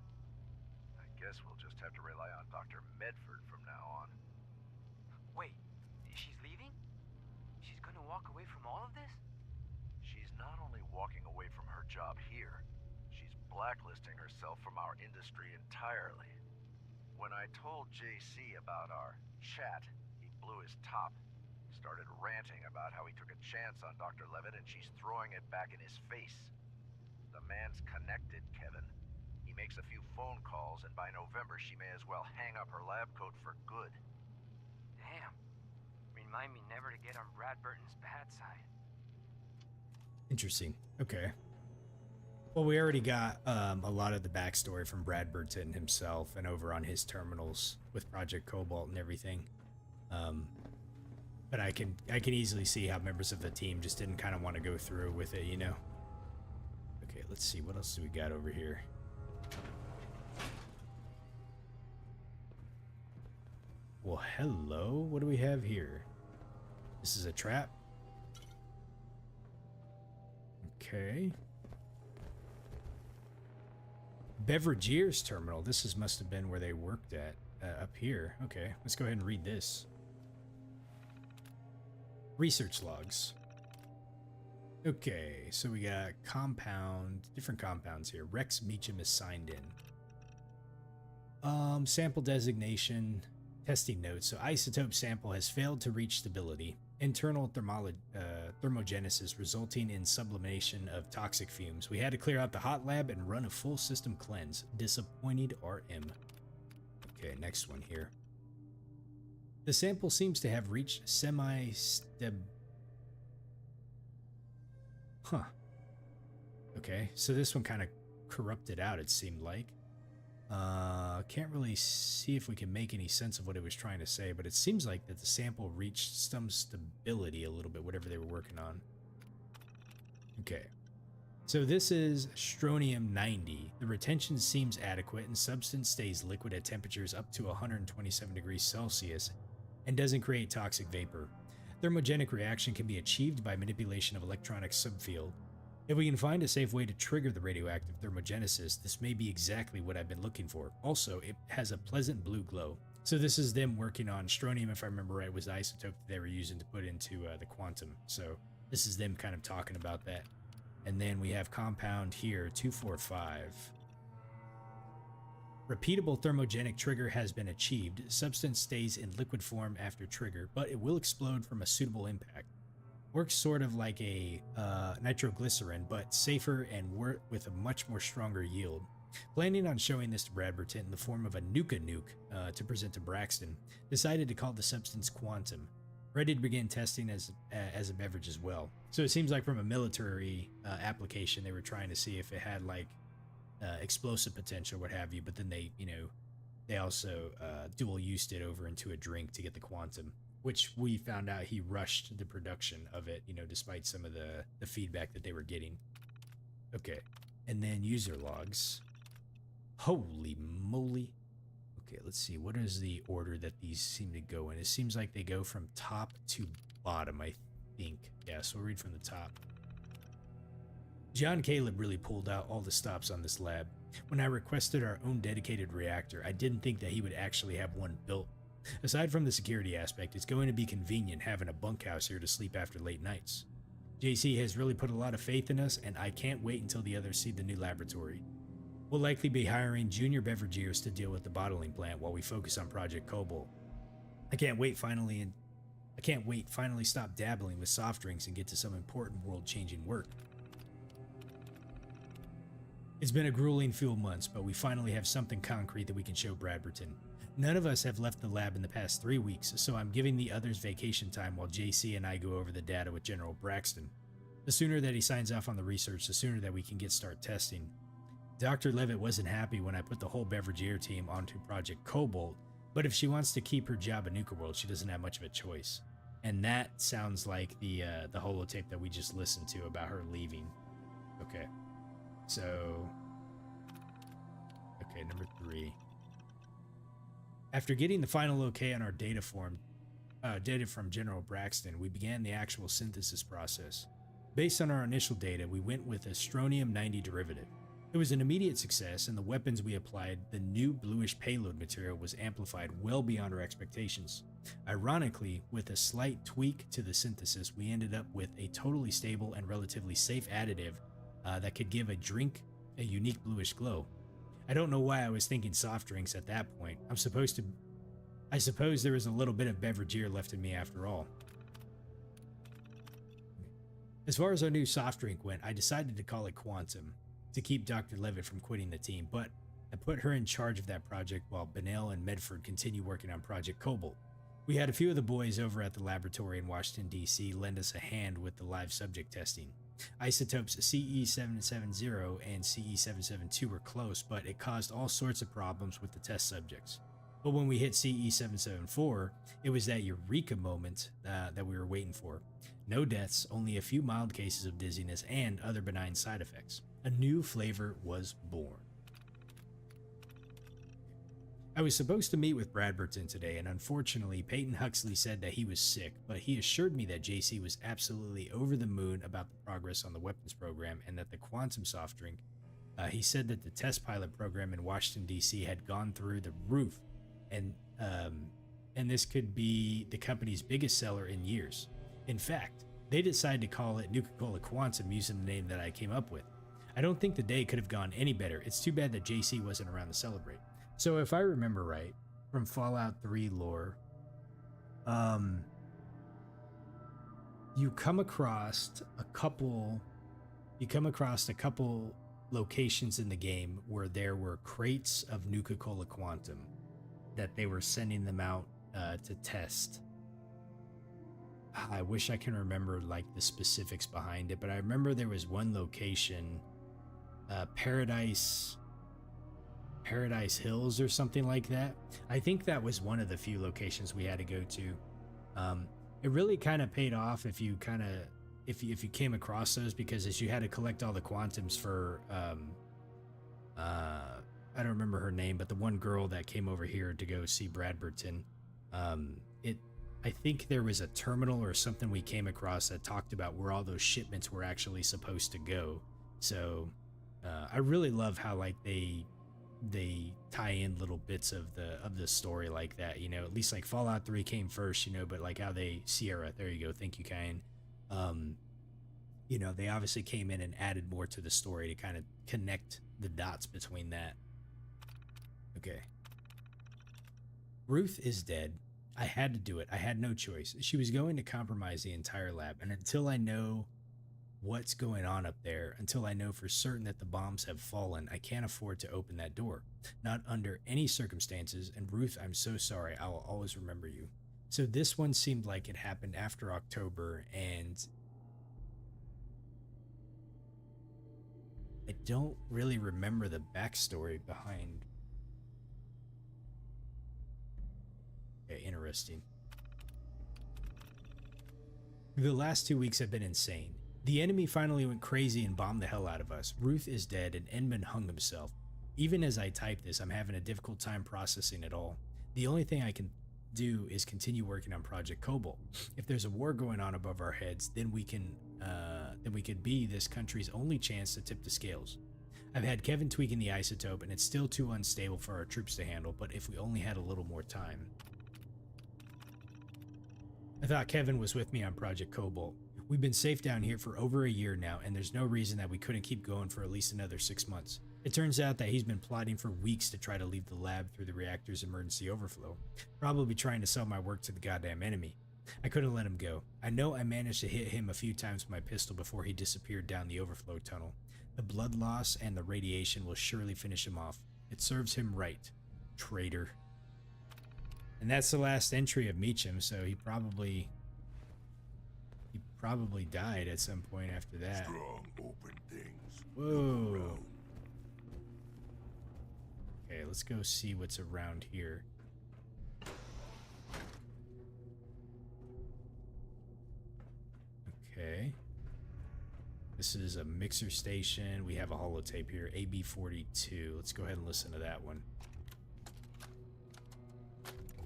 I guess we'll just have to rely on Dr. Medford from now on. Wait, she's leaving? She's gonna walk away from all of this? She's not only walking away from her job here, she's blacklisting herself from our industry entirely. When I told JC about our chat, he blew his top. Started ranting about how he took a chance on Dr. Levitt and she's throwing it back in his face. The man's connected, Kevin. He makes a few phone calls, and by November she may as well hang up her lab coat for good. Damn. Remind me never to get on Brad Burton's bad side. Interesting. Okay. Well, we already got a lot of the backstory from Brad Burton himself and over on his terminals with Project Cobalt and everything. But I can easily see how members of the team just didn't kind of want to go through with it, you know? Okay, let's see. What else do we got over here? Well, hello. What do we have here? This is a trap. Okay. Beveragier's terminal. Must have been where they worked at. up here. Okay, let's go ahead and read this. Research logs. Okay, so we got different compounds here. Rex Meacham is signed in. Sample designation, testing notes. So isotope sample has failed to reach stability. Internal thermogenesis resulting in sublimation of toxic fumes. We had to clear out the hot lab and run a full system cleanse. Disappointed RM. Okay, next one here. The sample seems to have reached Huh. Okay, so this one kind of corrupted out, it seemed like. Can't really see if we can make any sense of what it was trying to say, but it seems like that the sample reached some stability a little bit, whatever they were working on. Okay. So this is strontium 90. The retention seems adequate and substance stays liquid at temperatures up to 127 degrees Celsius and doesn't create toxic vapor. Thermogenic reaction can be achieved by manipulation of electronic subfield. If we can find a safe way to trigger the radioactive thermogenesis, this may be exactly what I've been looking for. Also, it has a pleasant blue glow. So this is them working on strontium, if I remember right, was the isotope that they were using to put into the quantum. So this is them kind of talking about that. And then we have compound here, 245. Repeatable thermogenic trigger has been achieved. Substance stays in liquid form after trigger, but it will explode from a suitable impact. Works sort of like a nitroglycerin, but safer and with a much more stronger yield. Planning on showing this to Bradberton in the form of a Nuka-Nuke to present to Braxton, decided to call the substance quantum. Ready to begin testing as a beverage as well. So it seems like from a military application, they were trying to see if it had like explosive potential, what have you, but then they also dual used it over into a drink to get the quantum, which we found out he rushed the production of it, despite some of the feedback that they were getting. Okay, and then user logs. Holy moly. Okay, let's see. What is the order that these seem to go in? It seems like they go from top to bottom, I think. Yeah, so we'll read from the top. John Caleb really pulled out all the stops on this lab. When I requested our own dedicated reactor, I didn't think that he would actually have one built. Aside from the security aspect, it's going to be convenient having a bunkhouse here to sleep after late nights. JC has really put a lot of faith in us, and I can't wait until the others see the new laboratory. We'll likely be hiring junior beverageers to deal with the bottling plant while we focus on Project Cobalt. I can't wait finally stop dabbling with soft drinks and get to some important world-changing work. It's been a grueling few months, but we finally have something concrete that we can show Bradberton. None of us have left the lab in the past 3 weeks, so I'm giving the others vacation time while JC and I go over the data with General Braxton. The sooner that he signs off on the research, the sooner that we can start testing. Dr. Levitt wasn't happy when I put the whole Beverageer team onto Project Cobalt, but if she wants to keep her job at Nuka-World, she doesn't have much of a choice. And that sounds like the holotape that we just listened to about her leaving. Okay. So, okay, number 3. After getting the final okay on our data from General Braxton, we began the actual synthesis process. Based on our initial data, we went with a strontium 90 derivative. It was an immediate success, and the weapons we applied, the new bluish payload material, was amplified well beyond our expectations. Ironically, with a slight tweak to the synthesis, we ended up with a totally stable and relatively safe additive that could give a drink a unique bluish glow. I don't know why I was thinking soft drinks at that point. I suppose there was a little bit of beverageer left in me after all. As far as our new soft drink went, I decided to call it Quantum to keep Dr. Levitt from quitting the team, but I put her in charge of that project while Benell and Medford continue working on Project Cobalt. We had a few of the boys over at the laboratory in Washington, D.C. lend us a hand with the live subject testing. Isotopes CE770 and CE772 were close, but it caused all sorts of problems with the test subjects. But when we hit CE774, it was that eureka moment that we were waiting for. No deaths, only a few mild cases of dizziness and other benign side effects. A new flavor was born. I was supposed to meet with Bradberton today, and unfortunately, Peyton Huxley said that he was sick, but he assured me that JC was absolutely over the moon about the progress on the weapons program and that the quantum soft drink, he said that the test pilot program in Washington, D.C. had gone through the roof. and this could be the company's biggest seller in years. In fact, they decided to call it Nuka-Cola Quantum using the name that I came up with. I don't think the day could have gone any better. It's too bad that JC wasn't around to celebrate. So if I remember right from Fallout 3 lore, you come across a couple locations in the game where there were crates of Nuka-Cola Quantum that they were sending them out to test. I wish I can remember like the specifics behind it, but I remember there was one location, Paradise Hills or something like that. I think that was one of the few locations we had to go to. It really kind of paid off if you came across those, because as you had to collect all the quantums for I don't remember her name, but the one girl that came over here to go see Bradberton, I think there was a terminal or something we came across that talked about where all those shipments were actually supposed to go. So I really love how like they tie in little bits of the story like that, you know. At least like Fallout 3 came first, you know, but like how they Sierra, there you go, thank you, Kyan. You know, they obviously came in and added more to the story to kind of connect the dots between that. Okay. Ruth is dead. I had to do it. I had no choice. She was going to compromise the entire lab, and until I know what's going on up there, until I know for certain that the bombs have fallen, I can't afford to open that door. Not under any circumstances, and Ruth, I'm so sorry. I will always remember you. So this one seemed like it happened after October, and I don't really remember the backstory behind. Okay, interesting. The last 2 weeks have been insane. The enemy finally went crazy and bombed the hell out of us. Ruth is dead and Edmund hung himself. Even as I type this, I'm having a difficult time processing it all. The only thing I can do is continue working on Project Cobalt. If there's a war going on above our heads, then we could be this country's only chance to tip the scales. I've had Kevin tweaking the isotope, and it's still too unstable for our troops to handle, but if we only had a little more time. I thought Kevin was with me on Project Cobalt. We've been safe down here for over a year now, and there's no reason that we couldn't keep going for at least another 6 months. It turns out that he's been plotting for weeks to try to leave the lab through the reactor's emergency overflow, probably trying to sell my work to the goddamn enemy. I couldn't let him go. I know I managed to hit him a few times with my pistol before he disappeared down the overflow tunnel. The blood loss and the radiation will surely finish him off. It serves him right. Traitor. And that's the last entry of Meacham, so he probably died at some point after that. Strong, open things. Whoa. Okay, let's go see what's around here. Okay. This is a mixer station. We have a holotape here, AB42. Let's go ahead and listen to that one.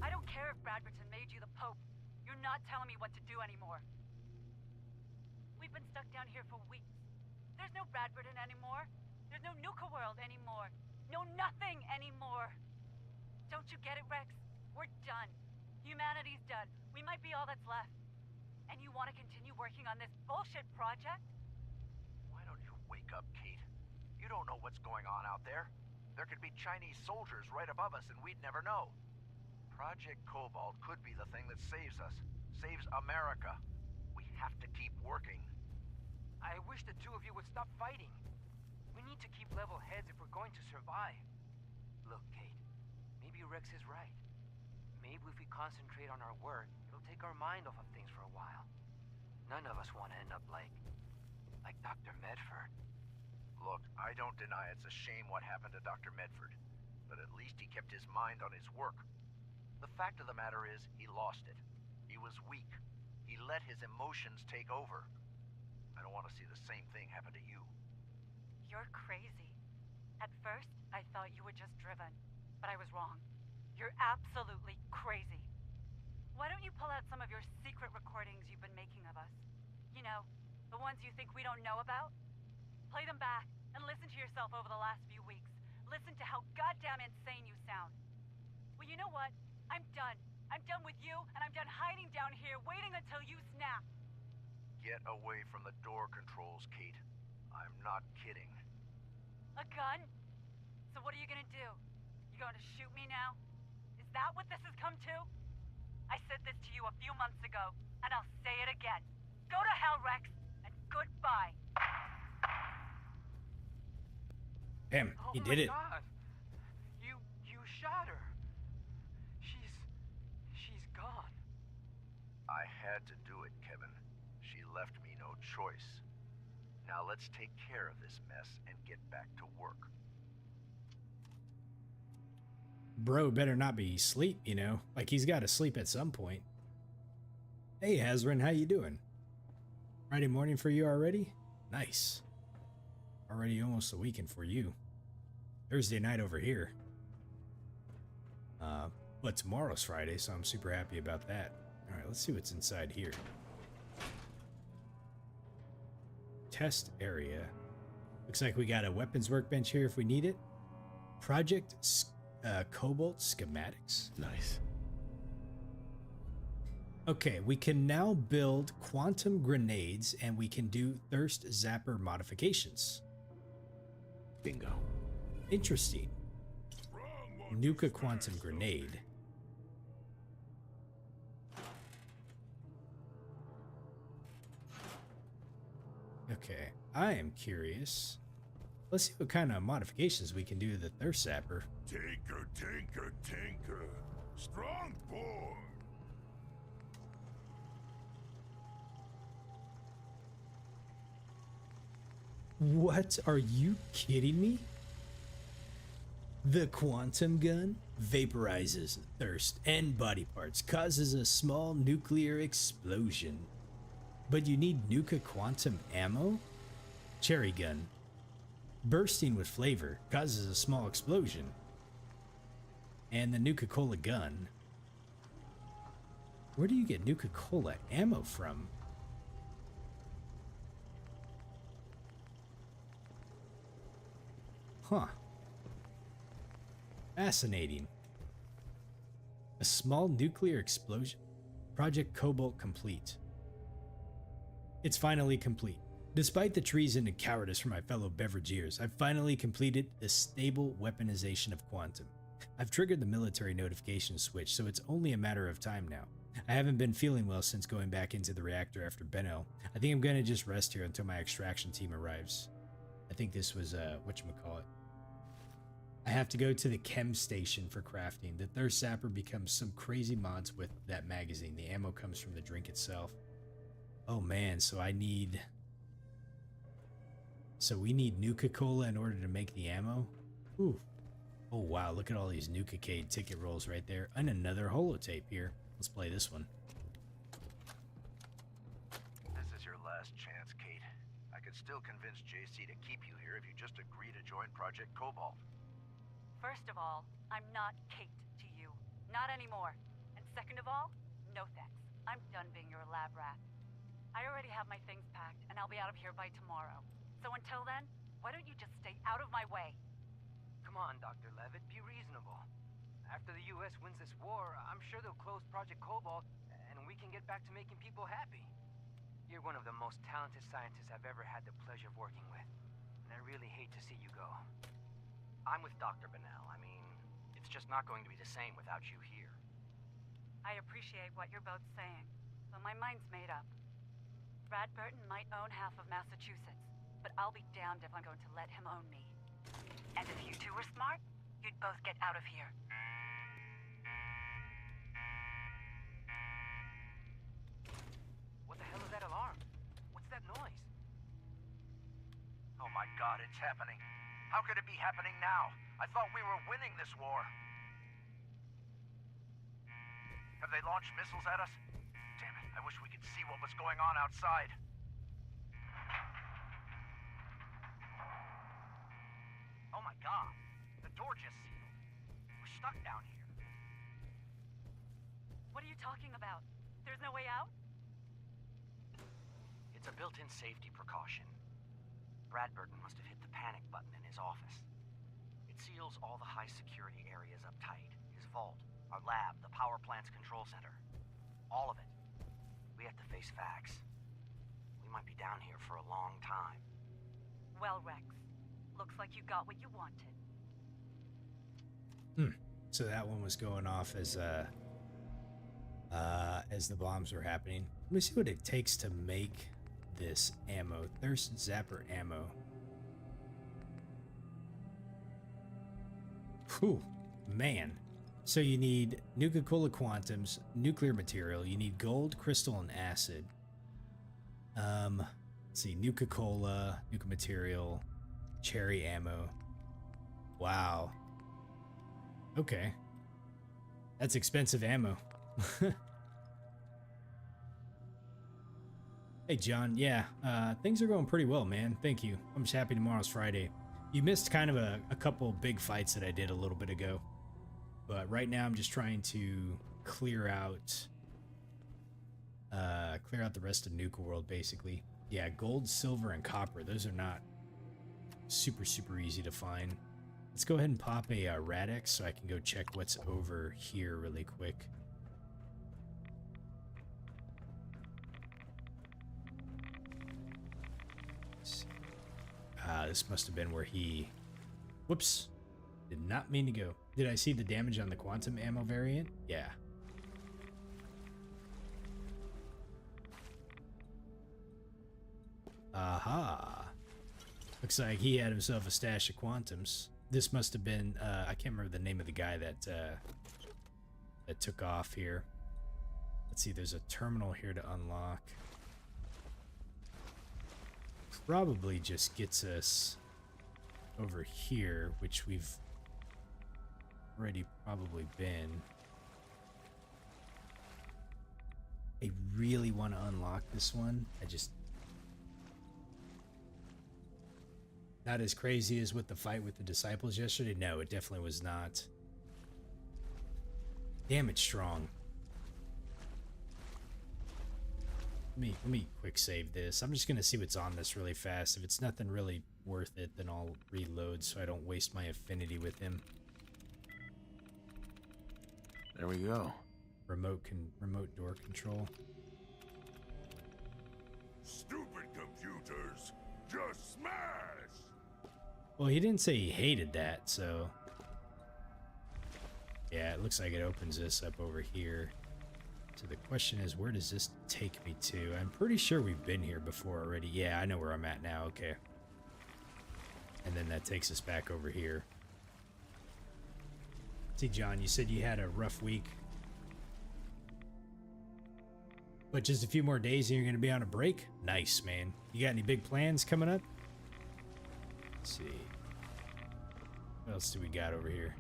I don't care if Bradberton made you the Pope. You're not telling me what to do anymore. We've been stuck down here for weeks. There's no Bradberton anymore. There's no Nuka-World anymore. No nothing anymore. Don't you get it, Rex? We're done. Humanity's done. We might be all that's left. And you want to continue working on this bullshit project? Why don't you wake up, Kate? You don't know what's going on out there. There could be Chinese soldiers right above us and we'd never know. Project Cobalt could be the thing that saves us. Saves America. We have to keep working. I wish the two of you would stop fighting. We need to keep level heads if we're going to survive. Look, Kate, maybe Rex is right. Maybe if we concentrate on our work, it'll take our mind off of things for a while. None of us want to end up like Dr. Medford. Look, I don't deny it's a shame what happened to Dr. Medford, but at least he kept his mind on his work. The fact of the matter is, he lost it. He was weak. He let his emotions take over. I don't want to see the same thing happen to you. You're crazy. At first, I thought you were just driven, but I was wrong. You're absolutely crazy. Why don't you pull out some of your secret recordings you've been making of us? You know, the ones you think we don't know about? Play them back and listen to yourself over the last few weeks. Listen to how goddamn insane you sound. We Well, you know what? I'm done. I'm done with you, and I'm done hiding down here, waiting until you snap. Get away from the door controls, Kate. I'm not kidding. A gun? So what are you gonna do? You going to shoot me now? Is that what this has come to? I said this to you a few months ago, and I'll say it again. Go to hell, Rex, and goodbye. Damn, he did it. God. You shot her. She's gone. I had to do it, Kevin. She left me no choice. Now let's take care of this mess and get back to work. Bro better not be asleep, you know? Like, he's got to sleep at some point. Hey, Hazrin, how you doing? Friday morning for you already? Nice. Already almost a weekend for you. Thursday night over here. But tomorrow's Friday, so I'm super happy about that. Alright, let's see what's inside here. Test area. Looks like we got a weapons workbench here if we need it. Project Cobalt schematics. Nice. Okay, we can now build quantum grenades and we can do thirst zapper modifications. Bingo. Interesting. Nuka quantum grenade. Okay, I am curious. Let's see what kind of modifications we can do to the thirst zapper. Tinker, tinker, tinker. Strong boy. What? Are you kidding me? The quantum gun vaporizes thirst and body parts, causes a small nuclear explosion. But you need Nuka quantum ammo? Cherry gun. Bursting with flavor, causes a small explosion. And the Nuka-Cola gun. Where do you get Nuka-Cola ammo from? Huh. Fascinating. A small nuclear explosion. Project Cobalt complete. It's finally complete. Despite the treason and cowardice from my fellow beverageers, I've finally completed the stable weaponization of quantum. I've triggered the military notification switch, so it's only a matter of time now. I haven't been feeling well since going back into the reactor after Benno. I think I'm gonna just rest here until my extraction team arrives. I think this was, whatchamacallit. I have to go to the chem station for crafting. The thirst zapper becomes some crazy mods with that magazine. The ammo comes from the drink itself. Oh man, so we need Nuka-Cola in order to make the ammo? Ooh. Oh wow, look at all these Nuka-Cade ticket rolls right there. And another holotape here. Let's play this one. This is your last chance, Kate. I could still convince JC to keep you here if you just agree to join Project Cobalt. First of all, I'm not Kate to you. Not anymore. And second of all, no thanks. I'm done being your lab rat. I already have my things packed, and I'll be out of here by tomorrow. So until then, why don't you just stay out of my way? Come on, Dr. Levitt, be reasonable. After the U.S. wins this war, I'm sure they'll close Project Cobalt, and we can get back to making people happy. You're one of the most talented scientists I've ever had the pleasure of working with, and I really hate to see you go. I'm with Dr. Bennell. I mean, it's just not going to be the same without you here. I appreciate what you're both saying, but my mind's made up. Brad Burton might own half of Massachusetts, but I'll be damned if I'm going to let him own me. And if you two were smart, you'd both get out of here. What the hell is that alarm? What's that noise? Oh my God, it's happening. How could it be happening now? I thought we were winning this war. Have they launched missiles at us? Damn it, I wish we could see what was going on outside. Oh my God, the door just sealed. We're stuck down here. What are you talking about? There's no way out? It's a built-in safety precaution. Brad Burton must have hit the panic button in his office. It seals all the high security areas up tight. His vault, Our lab, the power plant's control center. All of it. We have to face facts. We might be down here for a long time. Well, Rex, looks like you got what you wanted. So that one was going off as the bombs were happening. Let me see what it takes to make this ammo. Thirst Zapper ammo. Whew, man. So you need Nuka-Cola Quantums, nuclear material. You need gold, crystal, and acid. Let's see, Nuka-Cola, Nuka material, cherry ammo. Wow. Okay. That's expensive ammo. Hey, John. Yeah, things are going pretty well, man. Thank you. I'm just happy tomorrow's Friday. You missed kind of a couple big fights that I did a little bit ago. But right now I'm just trying to clear out the rest of Nuka-World, basically. Yeah, gold, silver, and copper. Those are not super easy to find. Let's go ahead and pop a Radix so I can go check what's over here really quick. This must have been where he... Whoops. Did not mean to go. Did I see the damage on the quantum ammo variant? Yeah. Aha. Looks like he had himself a stash of quantums. This must have been, I can't remember the name of the guy that took off here. Let's see, there's a terminal here to unlock. Probably just gets us over here, which we've already probably been. I really want to unlock this one. Not as crazy as with the fight with the disciples yesterday. No, it definitely was not. Damn, it's strong. Let me quick save this. I'm just gonna see what's on this really fast. If it's nothing really worth it, then I'll reload so I don't waste my affinity with him. There we go. Remote door control. Stupid computers, just smash! Well, he didn't say he hated that, so... Yeah, it looks like it opens this up over here. So the question is, where does this take me to? I'm pretty sure we've been here before already. Yeah, I know where I'm at now. Okay. And then that takes us back over here. See, John, you said you had a rough week. But just a few more days and you're going to be on a break? Nice, man. You got any big plans coming up? Let's see. What else do we got over here?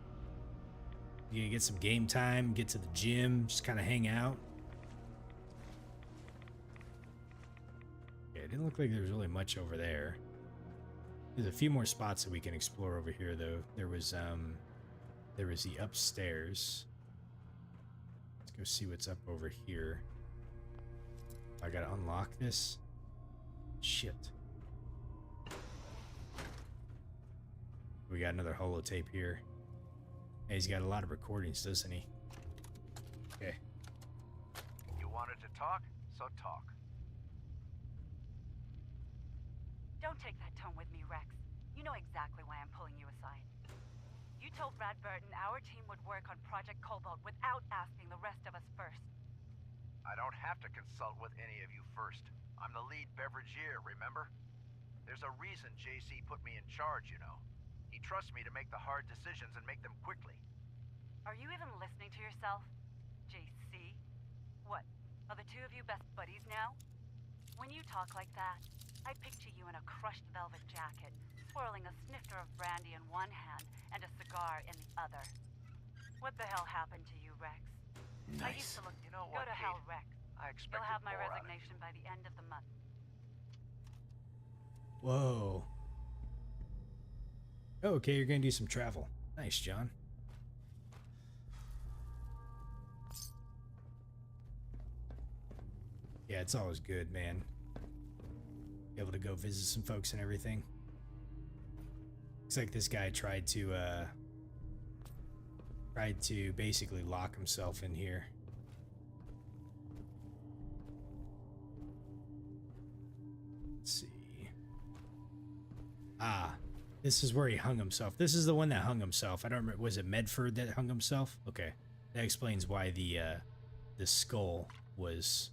You gonna get some game time, get to the gym, just kind of hang out? Yeah, it didn't look like there was really much over there. There's a few more spots that we can explore over here, though. There was the upstairs. Let's go see what's up over here. I gotta unlock this. Shit. We got another holotape here. Hey, he's got a lot of recordings, doesn't he? Okay. You wanted to talk, so talk. Don't take that tone with me, Rex. You know exactly why I'm pulling you aside. You told Brad Burton our team would work on Project Cobalt without asking the rest of us first. I don't have to consult with any of you first. I'm the lead beveragier, remember? There's a reason JC put me in charge, you know. He trusts me to make the hard decisions and make them quickly. Are you even listening to yourself? JC? What, are the two of you best buddies now? When you talk like that, I picture you in a crushed velvet jacket, swirling a snifter of brandy in one hand and a cigar in the other. What the hell happened to you, Rex? I used to look... You know Go what, to hell, Kate? Rex. I expected You'll have my more out of resignation by the end of the month. Whoa. Oh, okay, you're gonna do some travel. Nice, John. Yeah, it's always good, man. Be able to go visit some folks and everything. Looks like this guy tried to tried to basically lock himself in here. Let's see. Ah, this is where he hung himself. This is the one that hung himself. I don't remember. Was it Medford that hung himself? Okay, that explains why the skull was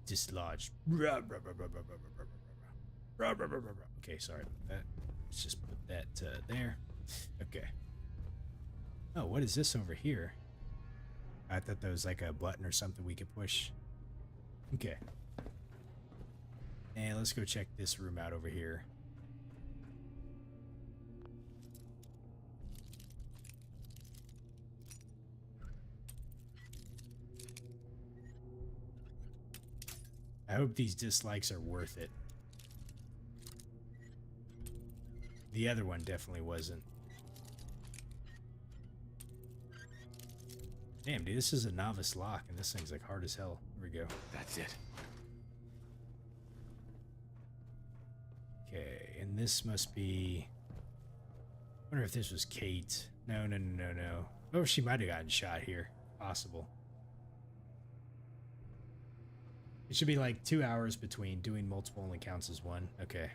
dislodged. Okay, sorry about that. Let's just put that there. Okay. Oh, what is this over here? I thought that was like a button or something we could push. Okay. And let's go check this room out over here. I hope these dislikes are worth it. The other one definitely wasn't. Damn, dude, this is a novice lock, and this thing's like hard as hell. Here we go. That's it. Okay, and this must be... I wonder if this was Kate. No. Oh, she might have gotten shot here. Possible. It should be like 2 hours between. Doing multiple only counts as one. Okay.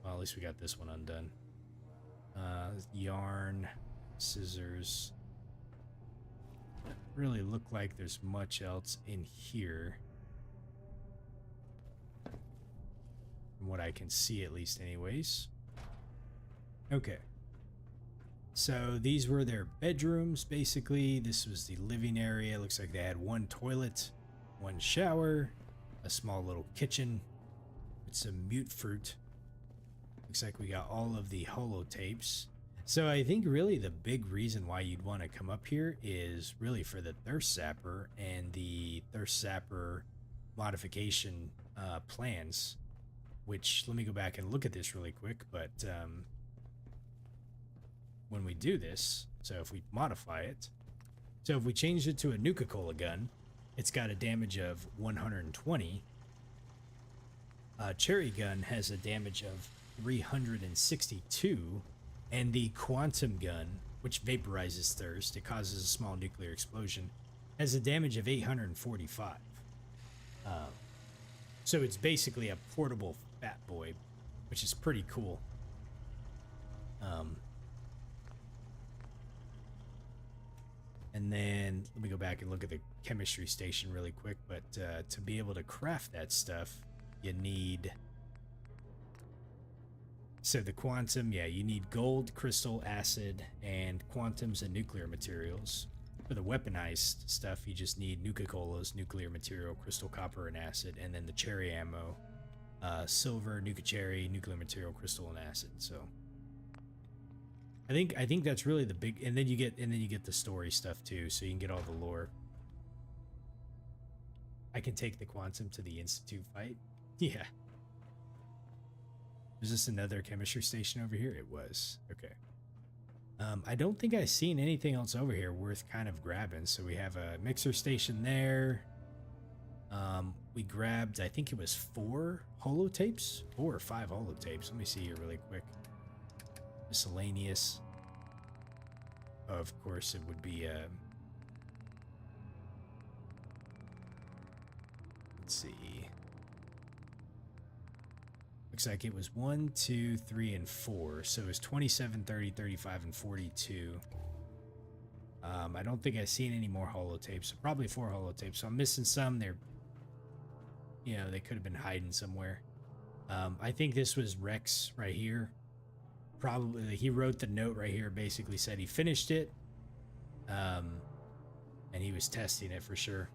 Well, at least we got this one undone. Yarn, scissors. Doesn't really look like there's much else in here. From what I can see, at least anyways. Okay. So these were their bedrooms, basically. This was the living area. Looks like they had one toilet, one shower, a small little kitchen with some mute fruit. Looks like we got all of the holotapes. So I think really the big reason why you'd want to come up here is really for the Thirst Zapper and the Thirst Zapper modification plans, which let me go back and look at this really quick. But when we do this, so if we modify it, so if we change it to a Nuka-Cola gun, it's got a damage of 120. Cherry gun has a damage of 362, and the quantum gun, which vaporizes thirst, it causes a small nuclear explosion, has a damage of 845. So it's basically a portable fat boy, which is pretty cool. And then let me go back and look at the chemistry station really quick. But to be able to craft that stuff, you need... So the quantum, yeah, you need gold, crystal, acid, and quantums and nuclear materials. For the weaponized stuff, you just need Nuka-Colas, nuclear material, crystal, copper, and acid, and then the cherry ammo, silver, Nuka-Cherry, nuclear material, crystal, and acid. So I think that's really the big, and then you get the story stuff too, so you can get all the lore. I can take the quantum to the Institute fight. Yeah. Was this another chemistry station over here? It was. Okay. I don't think I've seen anything else over here worth kind of grabbing. So we have a mixer station there. We grabbed, I think it was 4 holotapes? 4 or 5 holotapes. Let me see here really quick. Miscellaneous. Oh, of course, it would be... let's see. Looks like it was 1, 2, 3, and 4. So it was 27, 30, 35, and 42. I don't think I've seen any more holotapes. So probably 4 holotapes. So I'm missing some. They're, you know, they could have been hiding somewhere. I think this was Rex right here. Probably he wrote the note right here. Basically said he finished it. And he was testing it for sure.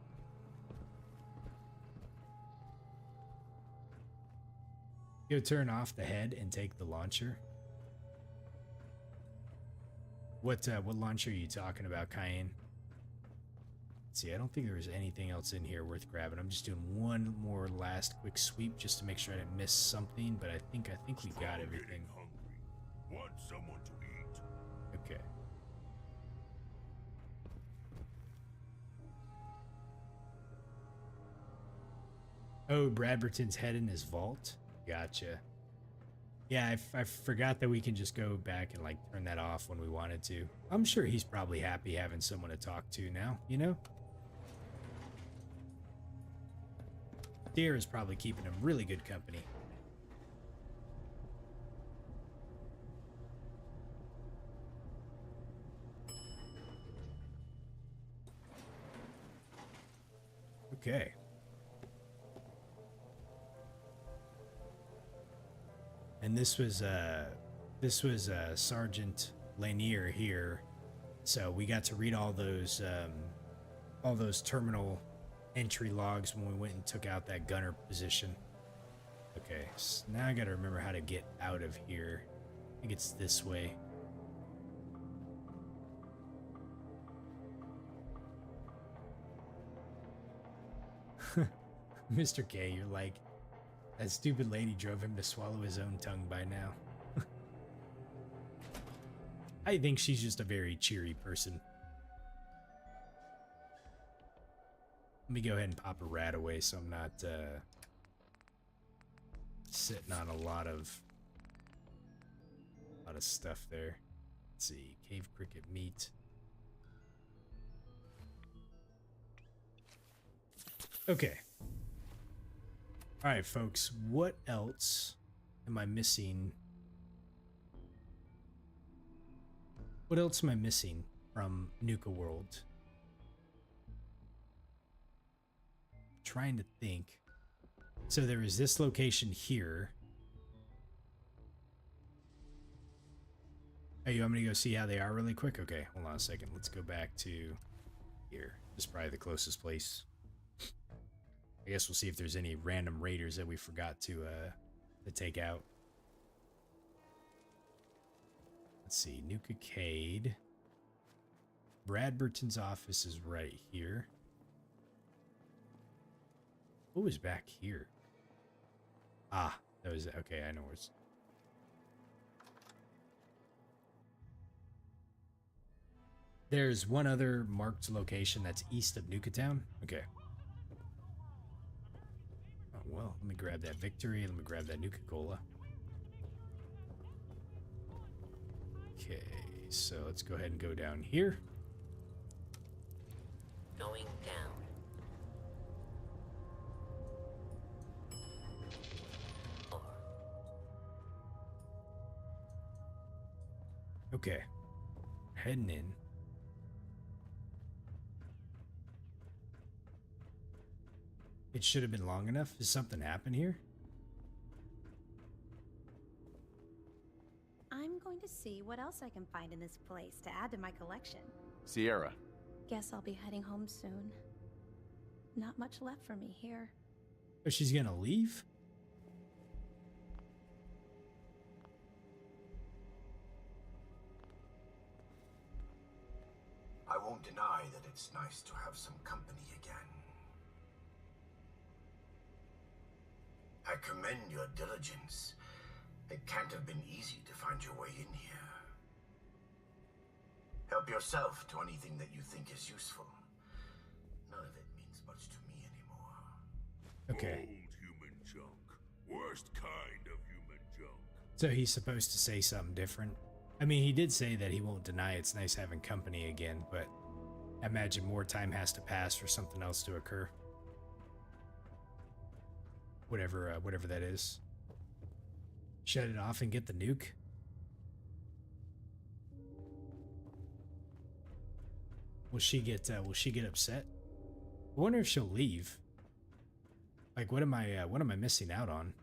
Go turn off the head and take the launcher. What launcher are you talking about, Cayenne? Let's see, I don't think there was anything else in here worth grabbing. I'm just doing one more last quick sweep just to make sure I didn't miss something, but I think we got everything. Want someone to eat. Okay. Oh, Bradberton's head in his vault? Gotcha. Yeah, I forgot that we can just go back and like turn that off when we wanted to. I'm sure he's probably happy having someone to talk to now, you know? Deer is probably keeping him really good company. Okay. And this was Sergeant Lanier here, so we got to read all those terminal entry logs when we went and took out that gunner position. Okay, so now I got to remember how to get out of here. I think it's this way. Mr. K, you're like, that stupid lady drove him to swallow his own tongue by now. I think she's just a very cheery person. Let me go ahead and pop a rat away so I'm not sitting on a lot of stuff there. Let's see, cave cricket meat. Okay. All right, folks, what else am I missing? What else am I missing from Nuka-World? Trying to think. So there is this location here. Oh, you want me to go see how they are really quick? Okay, hold on a second. Let's go back to here. This is probably the closest place. I guess we'll see if there's any random raiders that we forgot to take out. Let's see, Nuka-Cade. Bradberton's office is right here. What was back here? Ah, that was, okay, I know where it's... There's one other marked location that's east of Nukatown. Okay. Oh, well, let me grab that victory. Let me grab that Nuka-Cola. Okay, so let's go ahead and go down here. Going down. Okay. Heading in. It should have been long enough. Does something happen here? I'm going to see what else I can find in this place to add to my collection. Sierra. Guess I'll be heading home soon. Not much left for me here. Oh, she's gonna leave? I won't deny that it's nice to have some company again. I commend your diligence. It can't have been easy to find your way in here. Help yourself to anything that you think is useful. None of it means much to me anymore. Okay. Old human junk. Worst kind of human junk. So he's supposed to say something different. I mean, he did say that he won't deny it's nice having company again, but I imagine more time has to pass for something else to occur. Whatever that is. Shut it off and get the nuke. Will she get upset? I wonder if she'll leave. Like, what am I missing out on?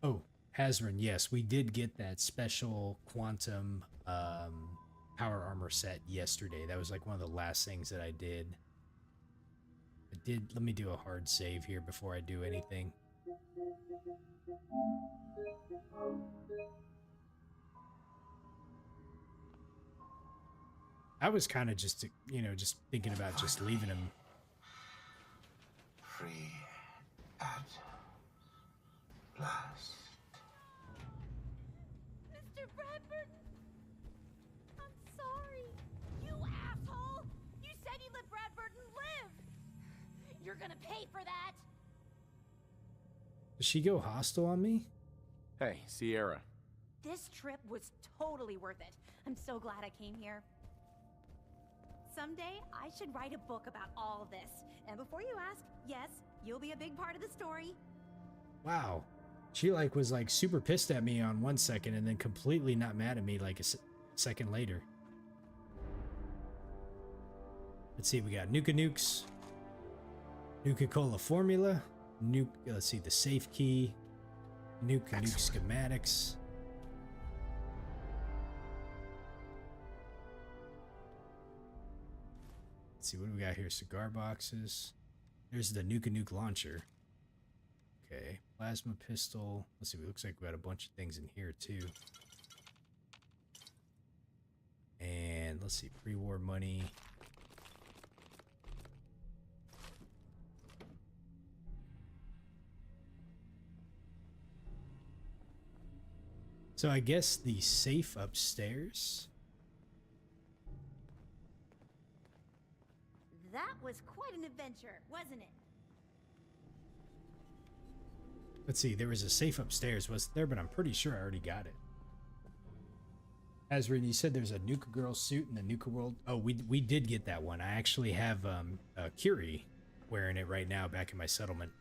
Oh, Hazrin, yes, we did get that special quantum power armor set yesterday. That was like one of the last things that I did. Let me do a hard save here before I do anything. I was kind of just, just thinking about just leaving him. Free at last. Mr. Bradford! I'm sorry. You asshole! You said you let Brad Burton live! You're gonna pay for that! Does she go hostile on me? Hey, Sierra. This trip was totally worth it. I'm so glad I came here. Someday, I should write a book about all of this. And before you ask, yes, you'll be a big part of the story. Wow. She was super pissed at me on 1 second and then completely not mad at me like a second later. Let's see, we got Nuka-Nukes, Nuka-Cola formula, let's see, the safe key, Nuka-Nuke schematics. Let's see, what do we got here? Cigar boxes. There's the Nuka-Nuke launcher. Okay, plasma pistol. Let's see, it looks like we got a bunch of things in here too. And let's see, pre-war money. So I guess the safe upstairs. That was quite an adventure, wasn't it? Let's see, there was a safe upstairs, wasn't there? But I'm pretty sure I already got it. Azrin, you said there's a Nuka Girl suit in the Nuka-World. Oh, we did get that one. I actually have Curie wearing it right now back in my settlement.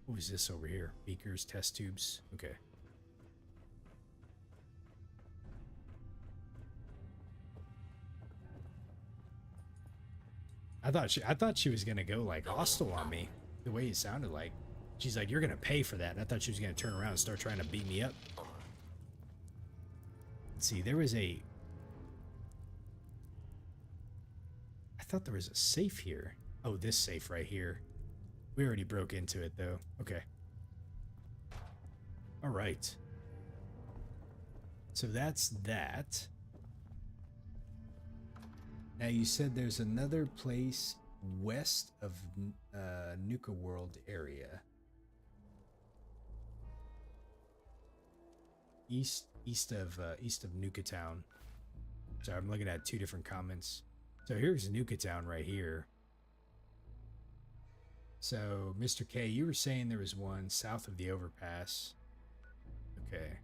What is this over here? Beakers, test tubes. Okay. I thought she was gonna go hostile on me, the way it sounded like. She's like, "You're gonna pay for that." And I thought she was gonna turn around and start trying to beat me up. Let's see, there was I thought there was a safe here. Oh, this safe right here. We already broke into it though. Okay. All right. So that's that. Now you said there's another place west of Nuka-World area. East of Nuka-Town. So I'm looking at two different comments. So here's Nuka-Town right here. So Mr. K, you were saying there was one south of the overpass. Okay.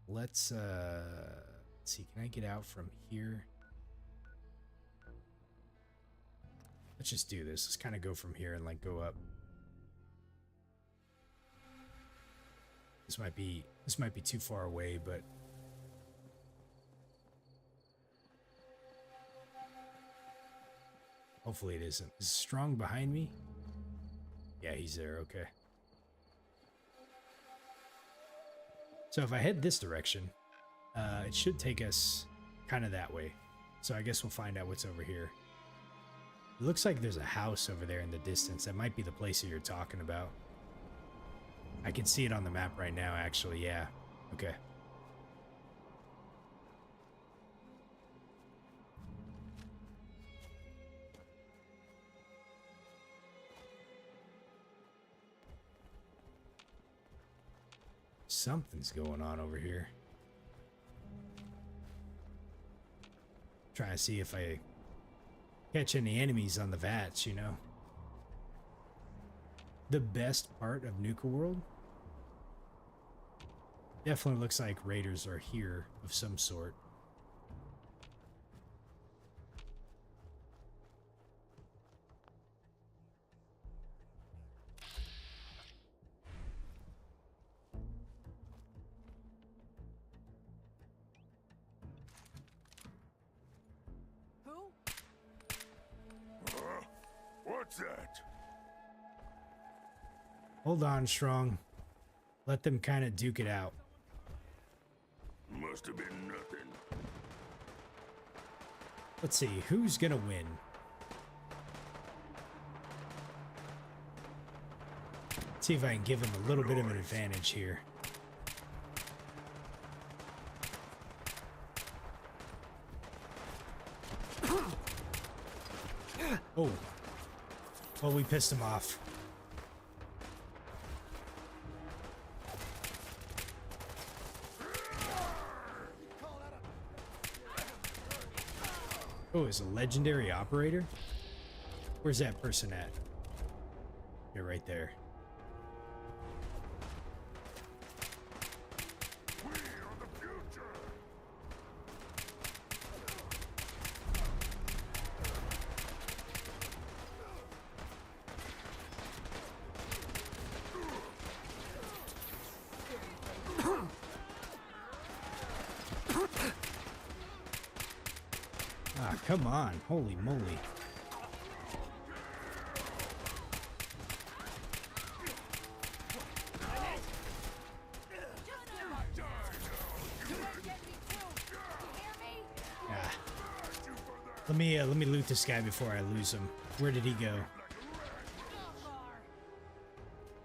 Let's see, can I get out from here? Let's just do this. Let's kind of go from here and go up. This might be too far away, but hopefully it isn't. Is Strong behind me? Yeah, he's there. Okay. So if I head this direction, it should take us kind of that way. So I guess we'll find out what's over here. It looks like there's a house over there in the distance. That might be the place that you're talking about. I can see it on the map right now, actually. Yeah. Okay. Something's going on over here. Trying to see if I catch any enemies on the vats, you know. The best part of Nuka-World? Definitely looks like raiders are here of some sort. What's that? Hold on, Strong. Let them kind of duke it out. Must have been nothing. Let's see, who's gonna win? Let's see if I can give him a little bit of an advantage here. Oh. Well, we pissed him off. Oh, is a legendary operator? Where's that person at? You're right there. Ah, come on. Holy moly. Ah. Let me loot this guy before I lose him. Where did he go?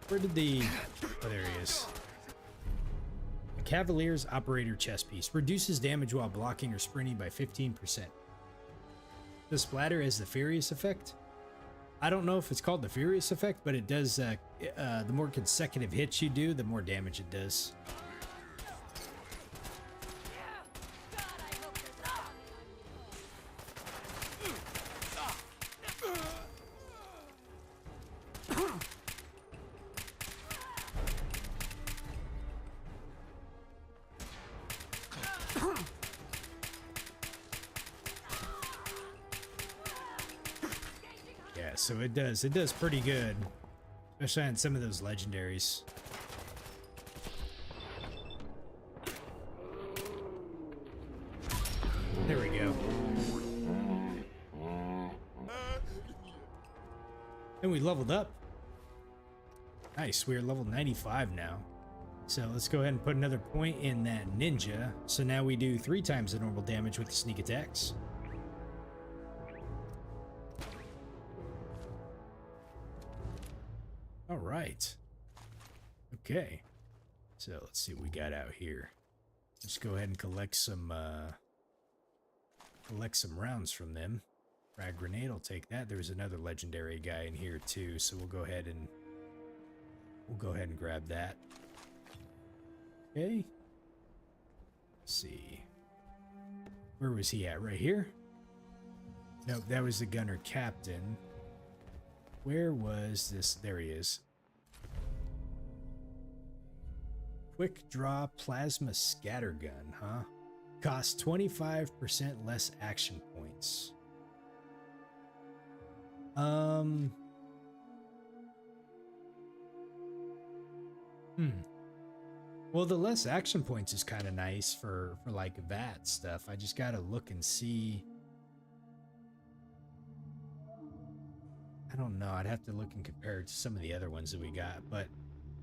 Where did the... Oh, there he is. A Cavalier's Operator chest piece. Reduces damage while blocking or sprinting by 15%. The splatter has the Furious effect. I don't know if it's called the Furious effect, but it does, the more consecutive hits you do, the more damage it does. Yeah, so it does pretty good, especially on some of those legendaries. There we go. And we leveled up. Nice, we're level 95 now. So let's go ahead and put another point in that ninja. So now we do 3 times the normal damage with the sneak attacks. All right. Okay. So let's see what we got out here. Let's go ahead and collect some rounds from them. Frag grenade, I'll take that. There's another legendary guy in here too, so we'll go ahead and grab that. Okay. Let's see. Where was he at? Right here? Nope, that was the gunner captain. Where was this? There he is. Quick draw plasma scattergun, huh? Costs 25% less action points. Well, the less action points is kind of nice for like that stuff. I just gotta look and see. I don't know. I'd have to look and compare it to some of the other ones that we got, but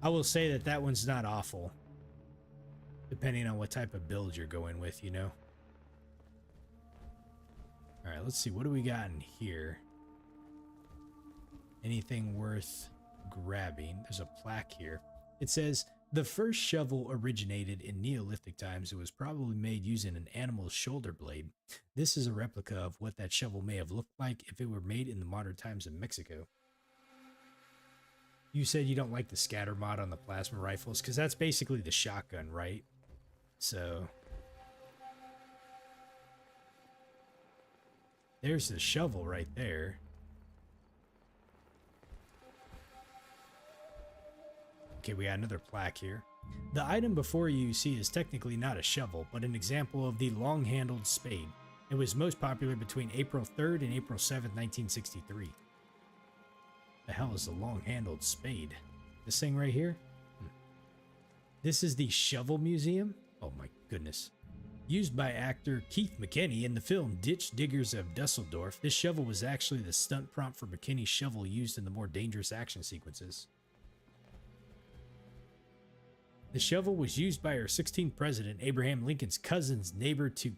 I will say that that one's not awful, depending on what type of build you're going with, you know? All right, let's see. What do we got in here? Anything worth grabbing? There's a plaque here. It says, the first shovel originated in Neolithic times. It was probably made using an animal's shoulder blade. This is a replica of what that shovel may have looked like if it were made in the modern times in Mexico. You said you don't like the scatter mod on the plasma rifles, because that's basically the shotgun, right? So there's the shovel right there. Okay, we got another plaque here. The item before you see is technically not a shovel, but an example of the long-handled spade. It was most popular between April 3rd and April 7th, 1963. The hell is the long-handled spade? This thing right here? This is the Shovel Museum? Oh my goodness. Used by actor Keith McKinney in the film Ditch Diggers of Dusseldorf, this shovel was actually the stunt prompt for McKinney's shovel used in the more dangerous action sequences. The shovel was used by our 16th president, Abraham Lincoln's cousin's neighbor to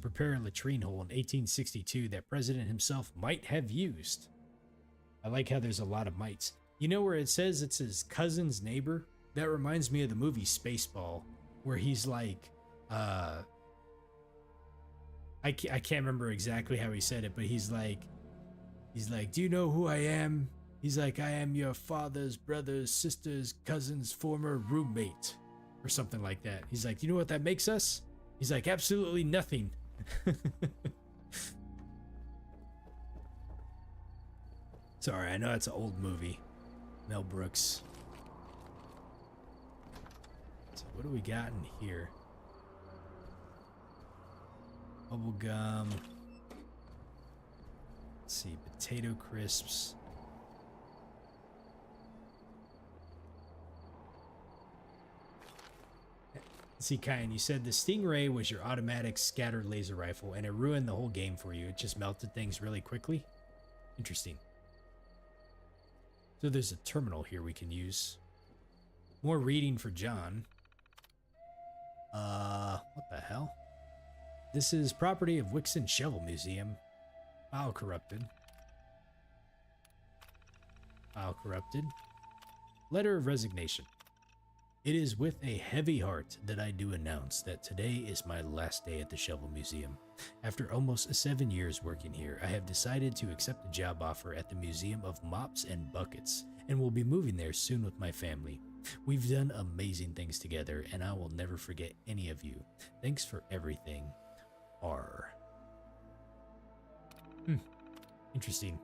prepare a latrine hole in 1862 that president himself might have used. I like how there's a lot of mights. You know where it says it's his cousin's neighbor? That reminds me of the movie Spaceball, where he's like, I can't remember exactly how he said it, but he's like, do you know who I am? He's like, I am your father's brother's sister's cousin's former roommate. or something like that. He's like, you know what that makes us? He's like, absolutely nothing. Sorry, I know it's an old movie. Mel Brooks. So what do we got in here? Bubble gum. Let's see, potato crisps. See, Kyan, you said the Stingray was your automatic scatter laser rifle, and it ruined the whole game for you. It just melted things really quickly. Interesting. So there's a terminal here we can use. More reading for John. What the hell? This is property of Wixon Shovel Museum. File corrupted. File corrupted. Letter of resignation. It is with a heavy heart that I do announce that today is my last day at the Shovel Museum. After almost 7 years working here, I have decided to accept a job offer at the Museum of Mops and Buckets, and will be moving there soon with my family. We've done amazing things together, and I will never forget any of you. Thanks for everything. R. Interesting.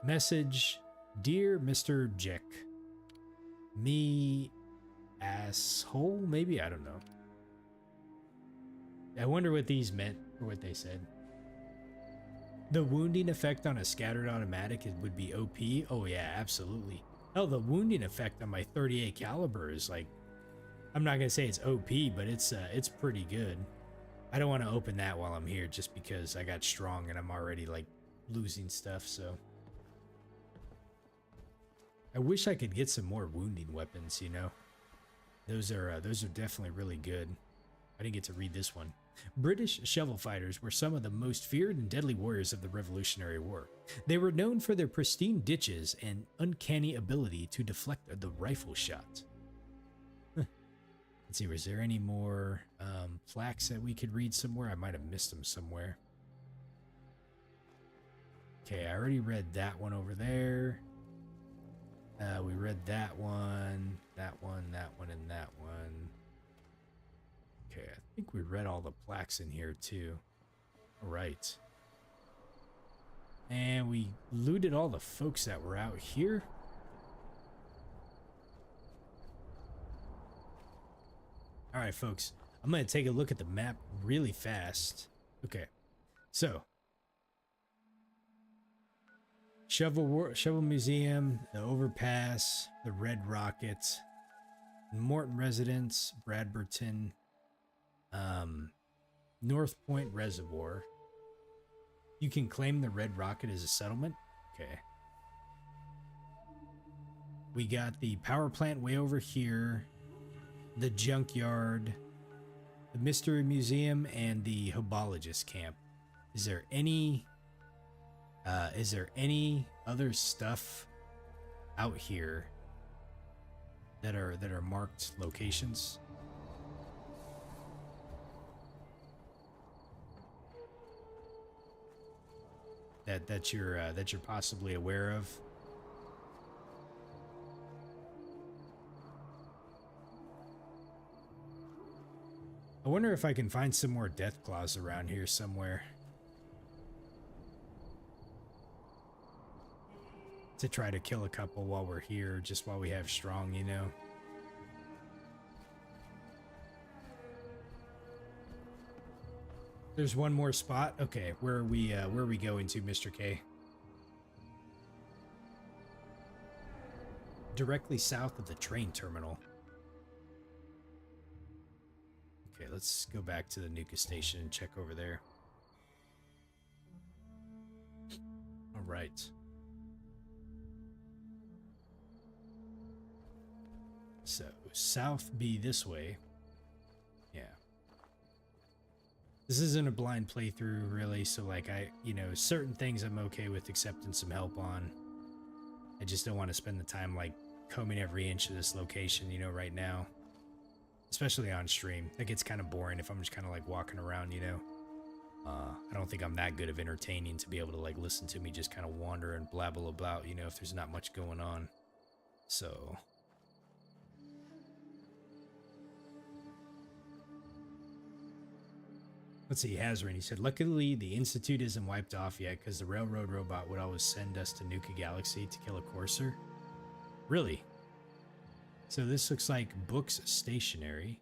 Message. Dear Mr. Jeck. Me asshole, maybe? I don't know. I wonder what these meant or what they said. The wounding effect on a scattered automatic would be OP. Oh yeah, absolutely. Hell, the wounding effect on my 38 caliber is like, I'm not gonna say it's OP, but it's pretty good. I don't want to open that while I'm here just because I got strong and I'm already like losing stuff, so. I wish I could get some more wounding weapons, you know. Those are definitely really good. I didn't get to read this one. British shovel fighters were some of the most feared and deadly warriors of the Revolutionary War. They were known for their pristine ditches and uncanny ability to deflect the rifle shot. Let's see, was there any more plaques that we could read somewhere? I might have missed them somewhere. Okay, I already read that one over there. We read that one, that one, that one, and that one. Okay, I think we read all the plaques in here too. All right. And we looted all the folks that were out here. All right, folks. I'm going to take a look at the map really fast. Okay. So, Shovel Museum, the Overpass, the Red Rocket, Morton Residence, Bradberton, North Point Reservoir. You can claim the Red Rocket as a settlement. Okay. We got the power plant way over here, the junkyard, the Mystery Museum, and the Hobologist camp. Is there any other stuff out here that are marked locations? That you're possibly aware of? I wonder if I can find some more death claws around here somewhere. To try to kill a couple while we're here, just while we have strong, you know. There's one more spot. Okay, where are we going to, Mr. K? Directly south of the train terminal. Okay, let's go back to the Nuka station and check over there. All right. So, south be this way. Yeah. This isn't a blind playthrough, really, so, like, certain things I'm okay with accepting some help on. I just don't want to spend the time, like, combing every inch of this location, you know, right now. Especially on stream. That gets kind of boring if I'm just kind of, like, walking around, you know. I don't think I'm that good of entertaining to be able to, like, listen to me just kind of wander and blabble about, you know, if there's not much going on. So... Let's see, Hazrin. He said, luckily the Institute isn't wiped off yet because the railroad robot would always send us to Nuka Galaxy to kill a courser. Really? So this looks like books stationery.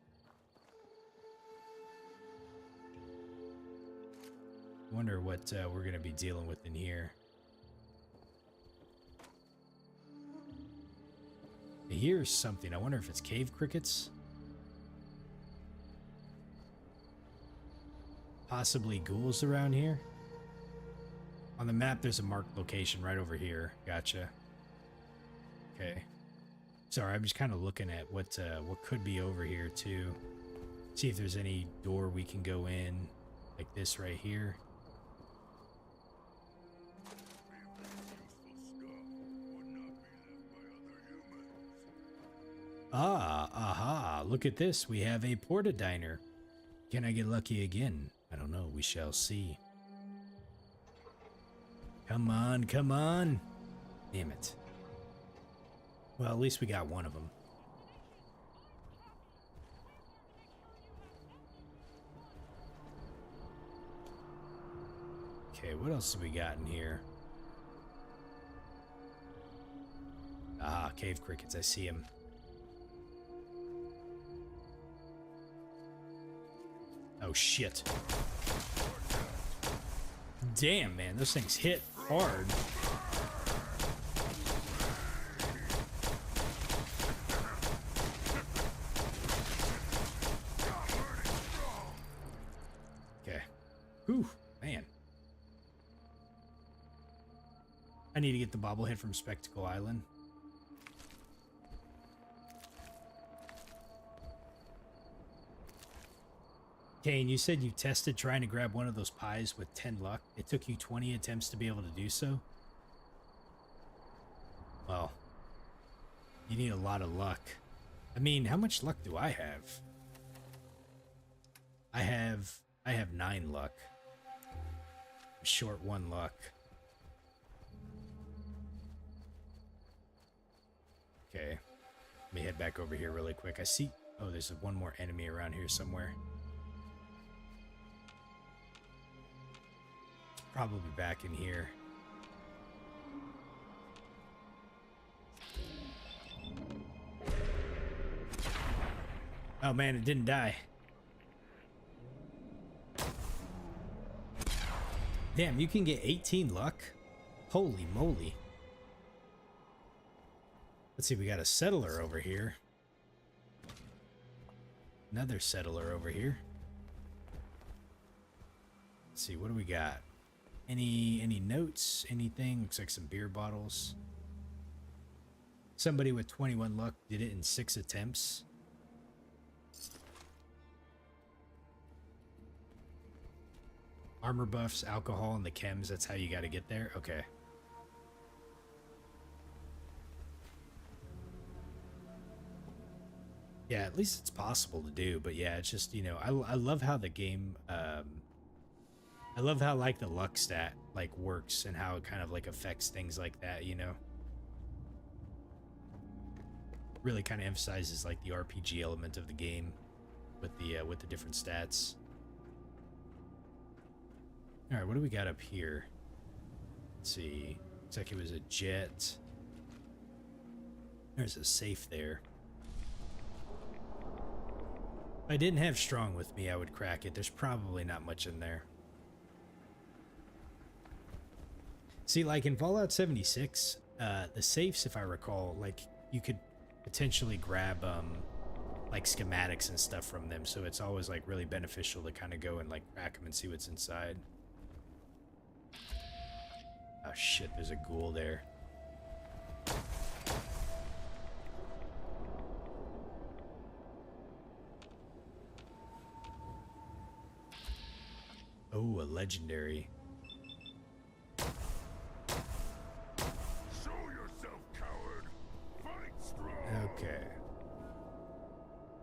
Wonder what we're going to be dealing with in here. Here's something. I wonder if it's cave crickets. Possibly ghouls around here. On the map, there's a marked location right over here. Gotcha. Okay. Sorry, I'm just kind of looking at what could be over here too. See if there's any door we can go in, like this right here. Ah, aha, look at this. We have a porta diner. Can I get lucky again? I don't know. We shall see. Come on, come on. Damn it. Well, at least we got one of them. Okay, what else have we got in here? Ah, cave crickets. I see them. Oh, shit. Damn, man. Those things hit hard. Okay. Whew, man. I need to get the bobblehead from Spectacle Island. Kane, you said you tested trying to grab one of those pies with 10 luck. It took you 20 attempts to be able to do so? Well, you need a lot of luck. I mean, how much luck do I have? I have 9 luck. I'm short 1 luck. Okay. Let me head back over here really quick. I see... Oh, there's one more enemy around here somewhere. Probably back in here. Oh man, it didn't die. Damn, you can get 18 luck? Holy moly. Let's see, we got a settler over here. Another settler over here. Let's see, what do we got? Any notes? Anything? Looks like some beer bottles. Somebody with 21 luck did it in 6 attempts. Armor buffs, alcohol, and the chems. That's how you got to get there? Okay. Yeah, at least it's possible to do. But yeah, it's just, you know, I love how the game... I love how, like, the luck stat, like, works and how it kind of, like, affects things like that, you know? Really kind of emphasizes, like, the RPG element of the game with the different stats. Alright, what do we got up here? Let's see. Looks like it was a jet. There's a safe there. If I didn't have strong with me, I would crack it. There's probably not much in there. See, like in Fallout 76, the safes, if I recall, like you could potentially grab like schematics and stuff from them, so it's always like really beneficial to kind of go and like crack them and see what's inside. Oh shit, there's a ghoul there. Oh, a legendary. Okay.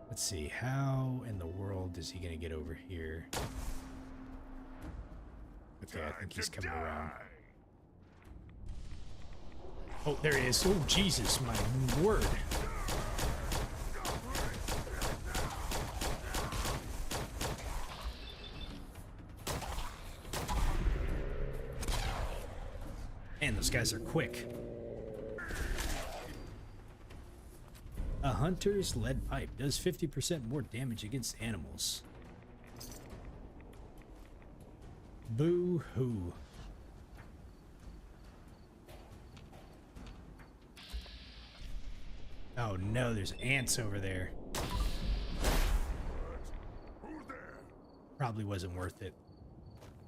Let's see, how in the world is he gonna get over here? Okay, I think he's coming around. Oh, there he is. Oh, Jesus, my word. guys are quick. A hunter's lead pipe does 50% more damage against animals. Boo-hoo. Oh no, there's ants over there. Probably wasn't worth it.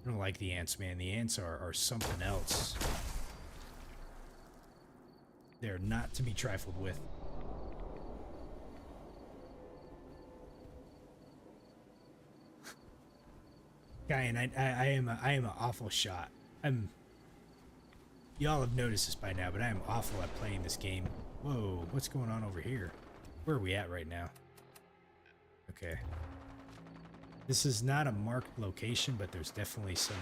I don't like the ants, man. The ants are something else. They're not to be trifled with. Guy, and I am an awful shot. Y'all have noticed this by now, but I am awful at playing this game. Whoa, what's going on over here? Where are we at right now? Okay. This is not a marked location, but there's definitely some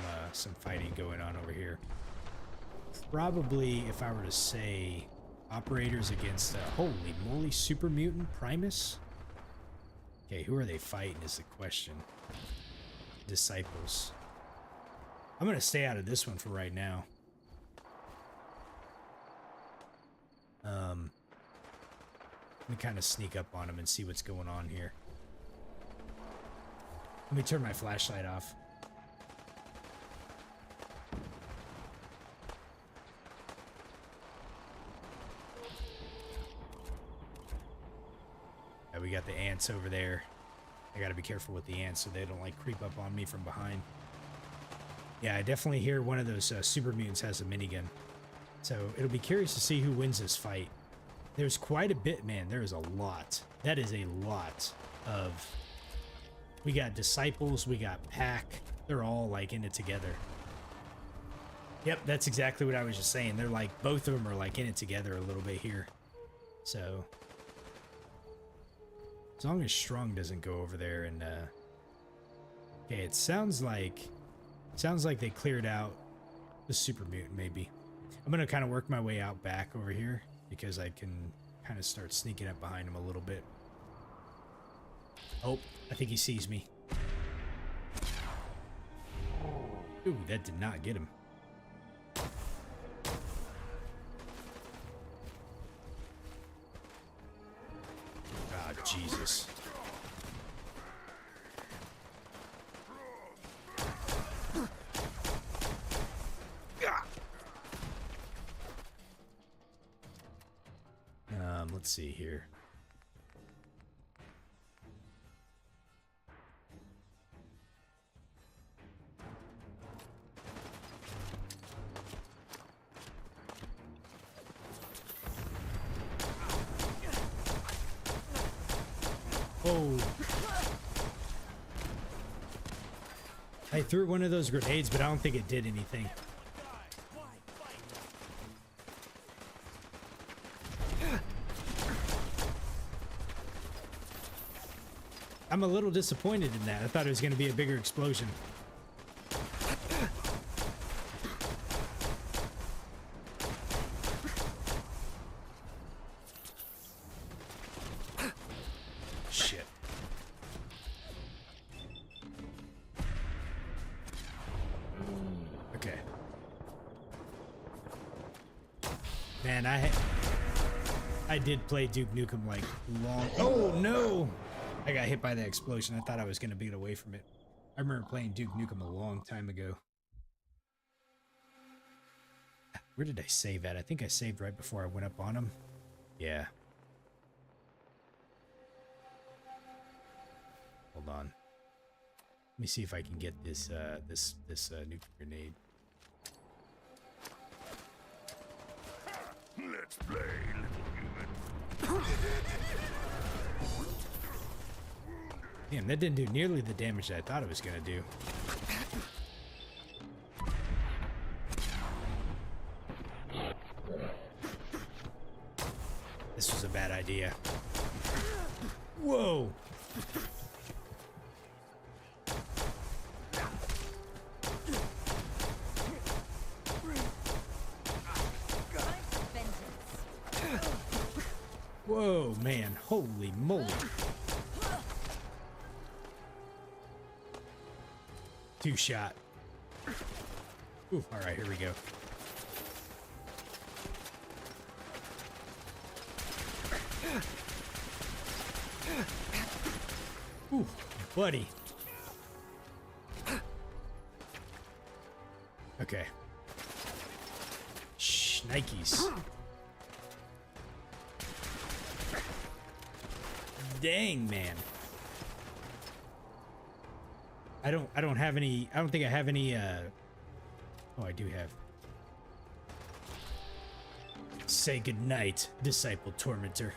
fighting going on over here. Probably, if I were to say, operators against holy moly, super mutant Primus. Okay, who are they fighting is the question. Disciples. I'm gonna stay out of this one for right now. Let me kind of sneak up on him and see what's going on here. Let me turn my flashlight off. Yeah, we got the ants over there. I gotta be careful with the ants so they don't like creep up on me from behind. Yeah, I definitely hear one of those super mutants has a minigun. So it'll be curious to see who wins this fight. There's quite a bit, man. There is a lot. That is a lot of... We got Disciples, we got Pack. They're all like in it together. Yep, that's exactly what I was just saying. They're like, both of them are like in it together a little bit here. So... as long as Strong doesn't go over there and, okay, it sounds like they cleared out the super mutant, maybe. I'm gonna kind of work my way out back over here, because I can kind of start sneaking up behind him a little bit. Oh, I think he sees me. Ooh, that did not get him. Ah, Jesus. Let's see here. Oh. I threw one of those grenades, but I don't think it did anything. I'm a little disappointed in that. I thought it was going to be a bigger explosion. Shit. Okay. Man, I did play Duke Nukem like long... Oh, no! I got hit by that explosion. I thought I was going to beat away from it. I remember playing Duke Nukem a long time ago. Where did I save at? I think I saved right before I went up on him. Yeah. Hold on. Let me see if I can get this nuclear grenade. Let's play, little human. Damn, that didn't do nearly the damage that I thought it was going to do. This was a bad idea. Whoa! Whoa, man. Holy moly. Two shot. Ooh, all right, here we go. Ooh, buddy. Okay. Shh, Nikes. Dang, man. I don't have any. I don't think I have any. Oh, I do have. Say goodnight, disciple tormentor.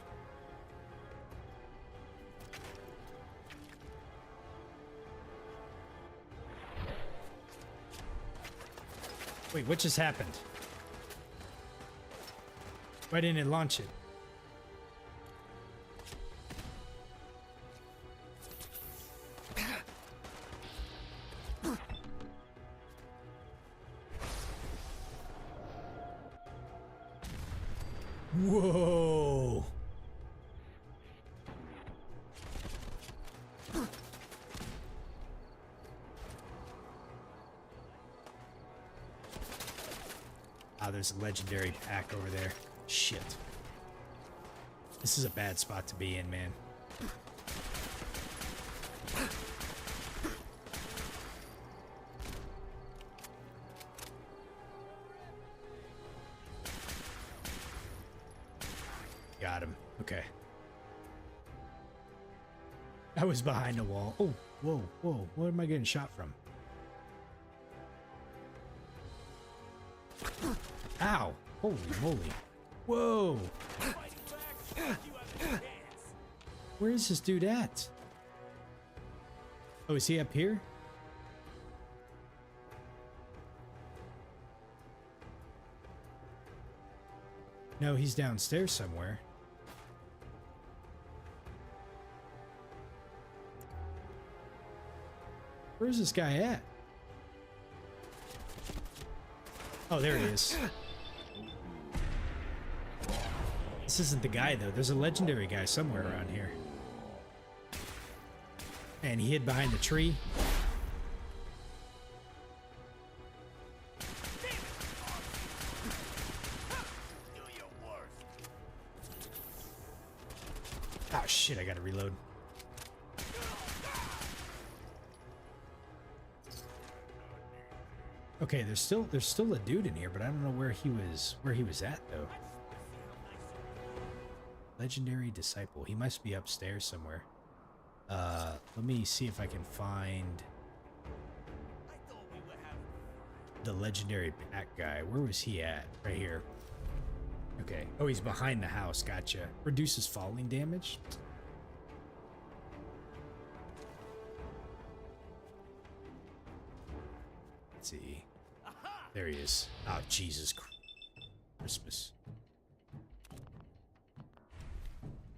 Wait, what just happened? Why didn't it launch it? Whoa. Ah, there's a legendary pack over there. Shit. This is a bad spot to be in, man. Got him. Okay. I was behind a wall. Oh, whoa, whoa. Where am I getting shot from? Ow. Holy moly. Whoa. Where is this dude at? Oh, is he up here? No, he's downstairs somewhere. Where's this guy at? Oh, there he is. This isn't the guy, though. There's a legendary guy somewhere around here. And he hid behind the tree. Oh, shit, I gotta reload. Okay, there's still a dude in here, but I don't know where he was at though. Legendary disciple. He must be upstairs somewhere. Let me see if I can find the legendary pack guy. Where was he at? Right here. Okay. Oh, he's behind the house. Gotcha. Reduces falling damage. Let's see. There he is. Oh, Jesus Christmas.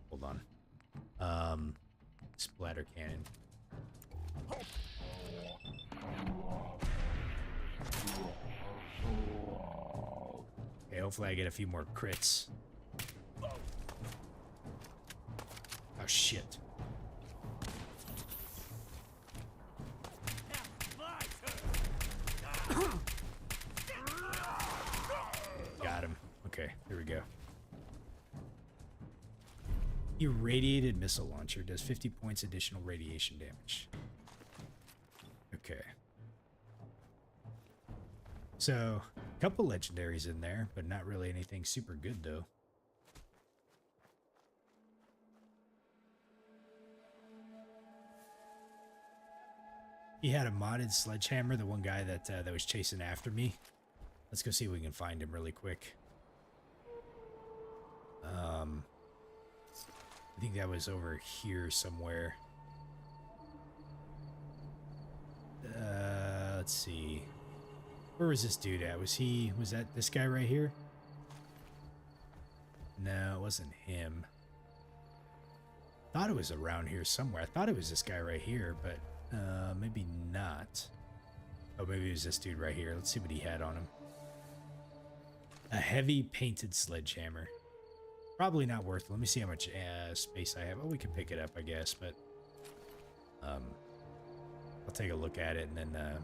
Hold on. Splatter cannon. Okay, hopefully I get a few more crits. Oh, shit. Got him. Okay, here we go. Irradiated missile launcher does 50 points additional radiation damage. Okay. So, a couple legendaries in there, but not really anything super good though. He had a modded sledgehammer, the one guy that was chasing after me. Let's go see if we can find him really quick. I think that was over here somewhere. Let's see. Where was this dude at? Was that this guy right here? No, it wasn't him. Thought it was around here somewhere. I thought it was this guy right here, but maybe not. Oh, maybe it was this dude right here. Let's see what he had on him. A heavy painted sledgehammer. Probably not worth it. Let me see how much space I have. Oh, we can pick it up, I guess, but I'll take a look at it and then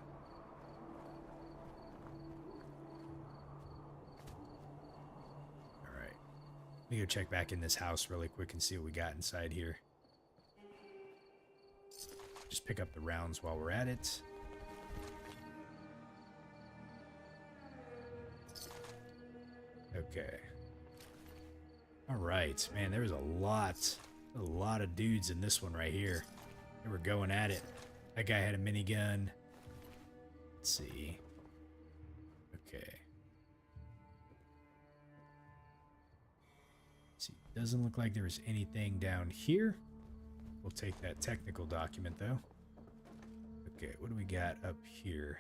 me go check back in this house really quick and see what we got inside here. Just pick up the rounds while we're at it. Okay. All right, man, there was a lot of dudes in this one right here. They were going at it. That guy had a minigun. Let's see. Okay. Let's see, doesn't look like there was anything down here. We'll take that technical document though. Okay, what do we got up here?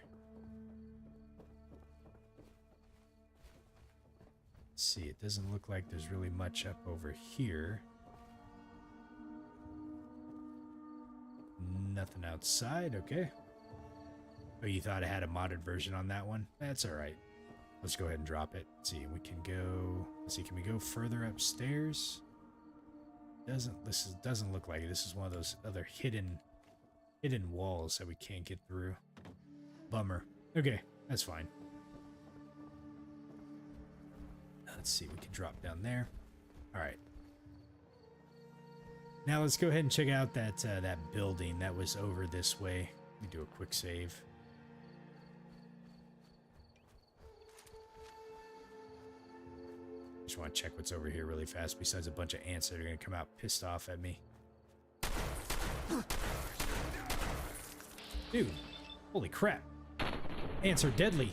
Let's see, it doesn't look like there's really much up over here. Nothing outside, okay. Oh, you thought I had a modded version on that one? That's alright. Let's go ahead and drop it. Let's see, we can go... Let's see, can we go further upstairs? Doesn't look like it. This is one of those other hidden walls that we can't get through. Bummer. Okay, that's fine. Let's see, we can drop down there. Alright. Now let's go ahead and check out that that building that was over this way. Let me do a quick save. Just want to check what's over here really fast, besides a bunch of ants that are going to come out pissed off at me. Dude, holy crap. Ants are deadly.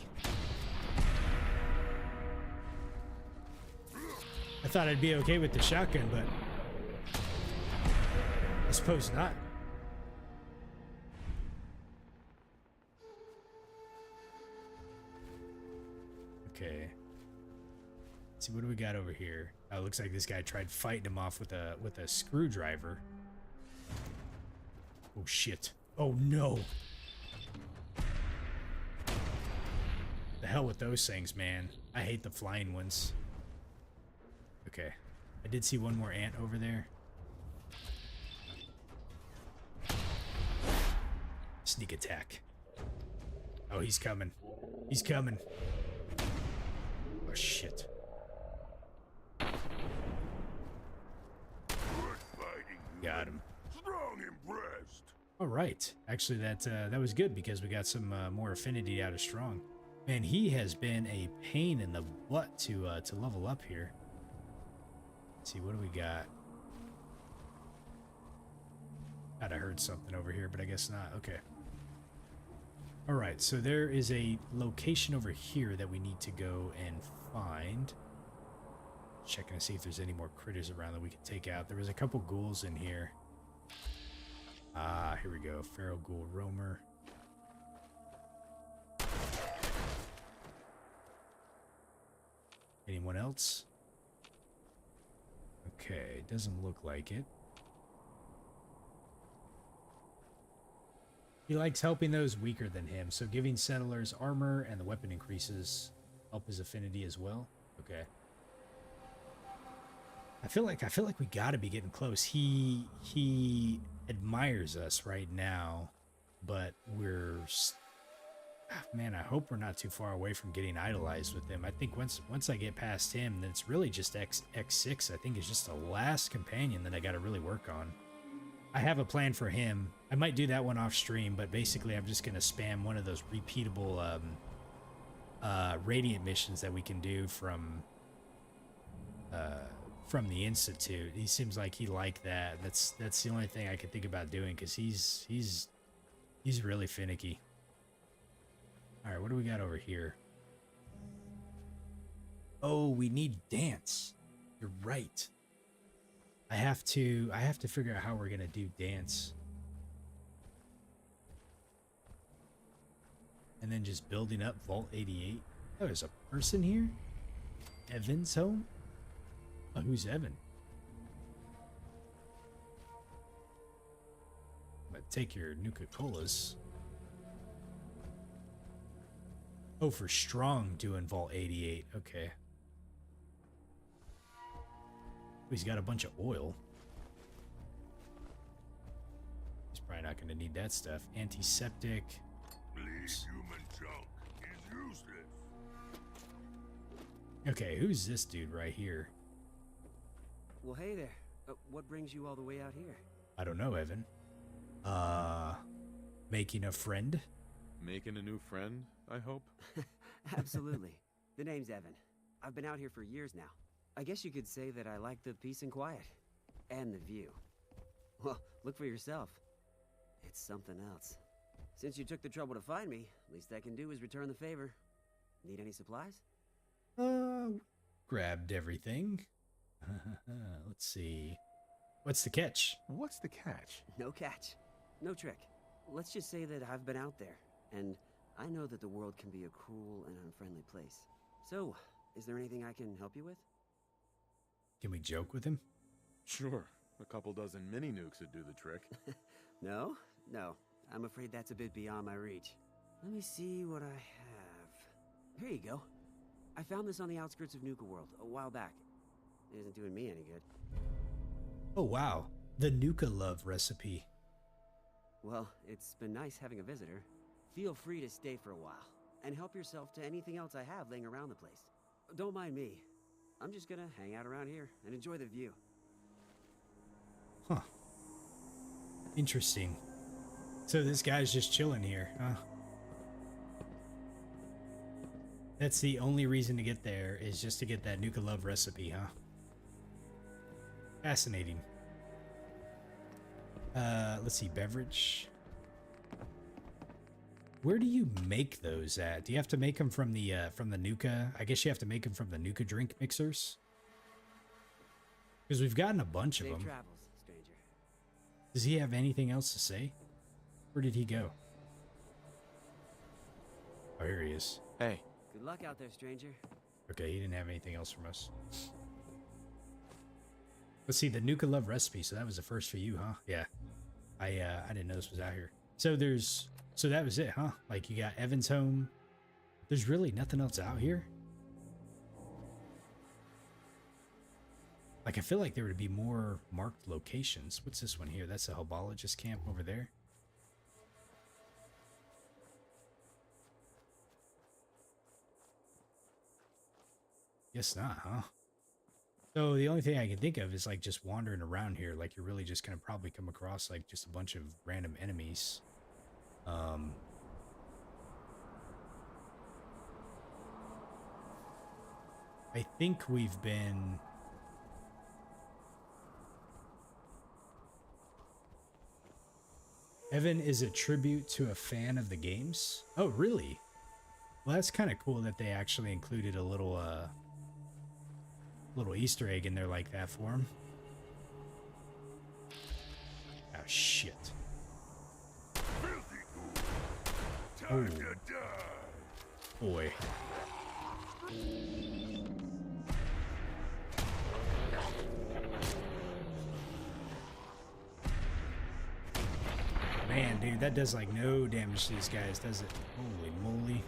I thought I'd be okay with the shotgun, but I suppose not. Okay. Let's see, what do we got over here? Oh, it looks like this guy tried fighting him off with a screwdriver. Oh shit. Oh no. The hell with those things, man. I hate the flying ones. Okay. I did see one more ant over there. Sneak attack. Oh, he's coming. He's coming. Oh, shit. Got him. Strong impressed. All right. Actually, that was good because we got some more affinity out of strong. Man, he has been a pain in the butt to level up here. Let's see, what do we got? Thought I heard something over here, but I guess not. Okay. All right, so there is a location over here that we need to go and find. Checking to see if there's any more critters around that we can take out. There was a couple ghouls in here. Ah, here we go. Feral ghoul roamer. Anyone else? Okay, doesn't look like it. He likes helping those weaker than him, so giving settlers armor and the weapon increases help his affinity as well. Okay. I feel like we gotta be getting close. He admires us right now, but we're man, I hope we're not too far away from getting idolized with him. I think once I get past him, then it's really just X6. I think is just the last companion that I got to really work on. I have a plan for him. I might do that one off stream, but basically I'm just gonna spam one of those repeatable radiant missions that we can do from the Institute. He seems like he liked that. That's the only thing I could think about doing because he's really finicky. All right, what do we got over here? Oh, we need dance. You're right. I have to figure out how we're gonna do dance. And then just building up Vault 88. Oh, there's a person here? Evan's home? Oh, who's Evan? I'm gonna take your Nuka-Colas. Oh, for strong doing Vault 88. Okay. He's got a bunch of oil. He's probably not going to need that stuff. Antiseptic. Bleed human junk is useless. Okay, who's this dude right here? Well, hey there. What brings you all the way out here? I don't know, Evan. Making a friend? Making a new friend, I hope? Absolutely. The name's Evan. I've been out here for years now. I guess you could say that I like the peace and quiet. And the view. Well, look for yourself. It's something else. Since you took the trouble to find me, least I can do is return the favor. Need any supplies? Grabbed everything. Let's see. What's the catch? What's the catch? No catch. No trick. Let's just say that I've been out there, and I know that the world can be a cruel and unfriendly place. So, is there anything I can help you with? Can we joke with him? Sure. A couple dozen mini nukes would do the trick. No? No. I'm afraid that's a bit beyond my reach. Let me see what I have. Here you go. I found this on the outskirts of Nuka-World a while back. It isn't doing me any good. Oh, wow. The Nuka-Love recipe. Well, it's been nice having a visitor. Feel free to stay for a while, and help yourself to anything else I have laying around the place. Don't mind me. I'm just gonna hang out around here and enjoy the view. Huh. Interesting. So this guy's just chilling here, huh? That's the only reason to get there, is just to get that Nuka-Love recipe, huh? Fascinating. Let's see, beverage. Where do you make those at? Do you have to make them from the Nuka? I guess you have to make them from the Nuka drink mixers. Because we've gotten a bunch of them. Safe travels, stranger. Does he have anything else to say? Where did he go? Oh, here he is. Hey. Good luck out there, stranger. Okay, he didn't have anything else from us. Let's see, the Nuka-Love recipe. So that was the first for you, huh? Yeah. I didn't know this was out here. So that was it, huh? Like, you got Evan's home. There's really nothing else out here? Like, I feel like there would be more marked locations. What's this one here? That's a Hobologist camp over there. Guess not, huh? So the only thing I can think of is like just wandering around here. Like, you're really just gonna probably come across like just a bunch of random enemies. I think we've been... Evan is a tribute to a fan of the games. Oh, really? Well, that's kind of cool that they actually included a little Easter egg in there like that for him. Oh, shit. Oh. Boy. Man, dude, that does like no damage to these guys, does it? Holy moly.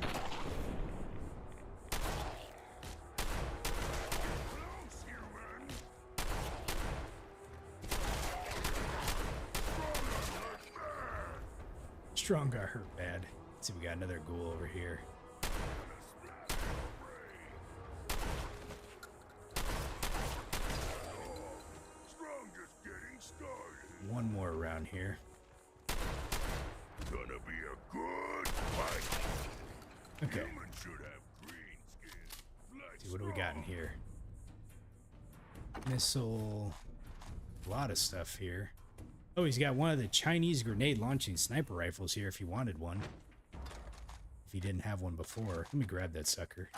Strong got hurt bad. Let's see, we got another ghoul over here. One more around here. Gonna be a good fight. Okay. Humans should have green skin. See, what do we got in here? Missile. A lot of stuff here. Oh, he's got one of the Chinese grenade launching sniper rifles here if you wanted one. If you didn't have one before. Let me grab that sucker.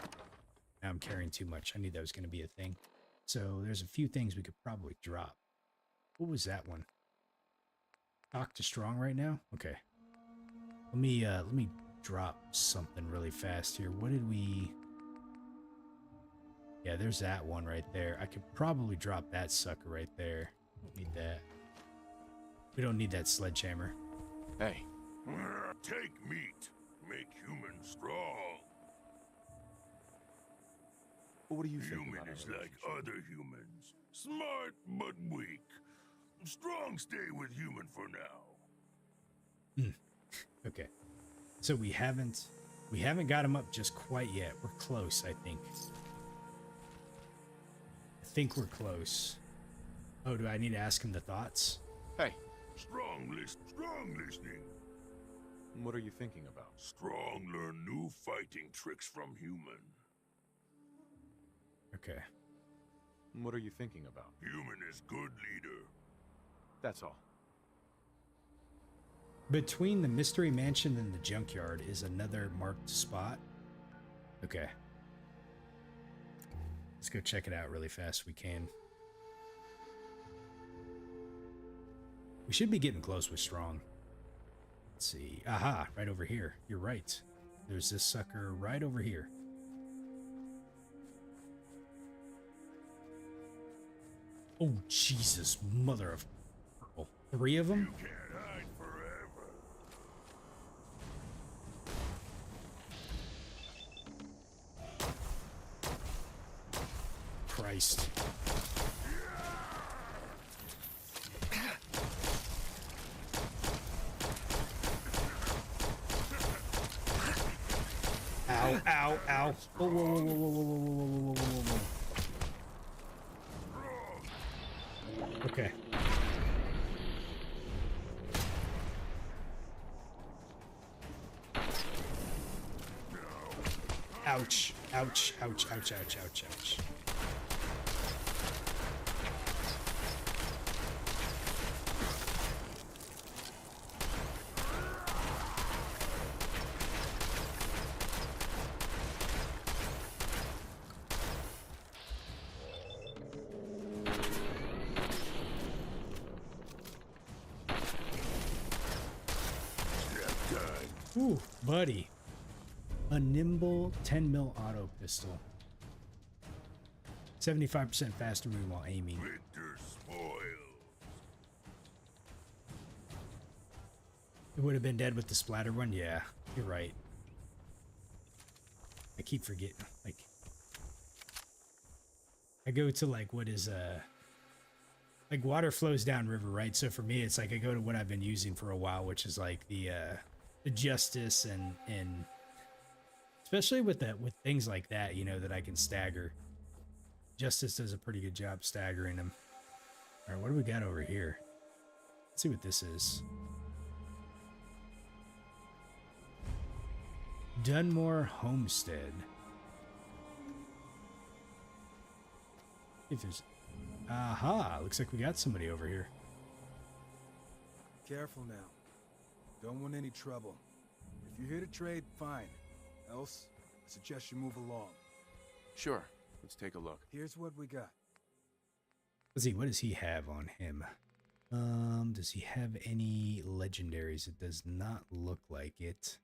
Now I'm carrying too much. I knew that was going to be a thing. So there's a few things we could probably drop. What was that one? Talk to strong right now? Okay. Let me drop something really fast here. What did we... Yeah, there's that one right there. I could probably drop that sucker right there. Don't need that. We don't need that sledgehammer. Hey. Take meat. Make humans strong. What do you think? Human is like other humans. Smart but weak. Strong stay with human for now. Okay. So we haven't got him up just quite yet. We're close, I think. I think we're close. Oh, do I need to ask him the thoughts? Hey, Strong listening. what are you thinking about? Strong learn new fighting tricks from human. Okay. What are you thinking about? Human is good leader. That's all. Between the mystery mansion and the junkyard is another marked spot. Okay. Let's go check it out really fast if we can. We should be getting close with Strong. Let's see. Aha, right over here. You're right. There's this sucker right over here. Oh, Jesus, mother of... Oh, 3 of them? You can't hide forever. Christ. Ow, ow, ow. Whoa, whoa, whoa, whoa, whoa, whoa, whoa, whoa, whoa, whoa. Okay. Ouch. Ouch, ouch, ouch, ouch, ouch, ouch. Ooh, buddy. A nimble 10 mil auto pistol. 75% faster move while aiming. Victor spoils. It would have been dead with the splatter one? Yeah, you're right. I keep forgetting. Like, I go to like what is like water flows down river, right? So for me, it's like I go to what I've been using for a while, which is like the Justice and especially with things like that, you know, that I can stagger. Justice does a pretty good job staggering them. All right, what do we got over here? Let's see what this is. Dunmore Homestead. If there's... Aha! Looks like we got somebody over here. Careful now. Don't want any trouble. If you're here to trade, fine. Else, I suggest you move along. Sure. Let's take a look. Here's what we got. Let's see, what does he have on him? Does he have any legendaries? It does not look like it.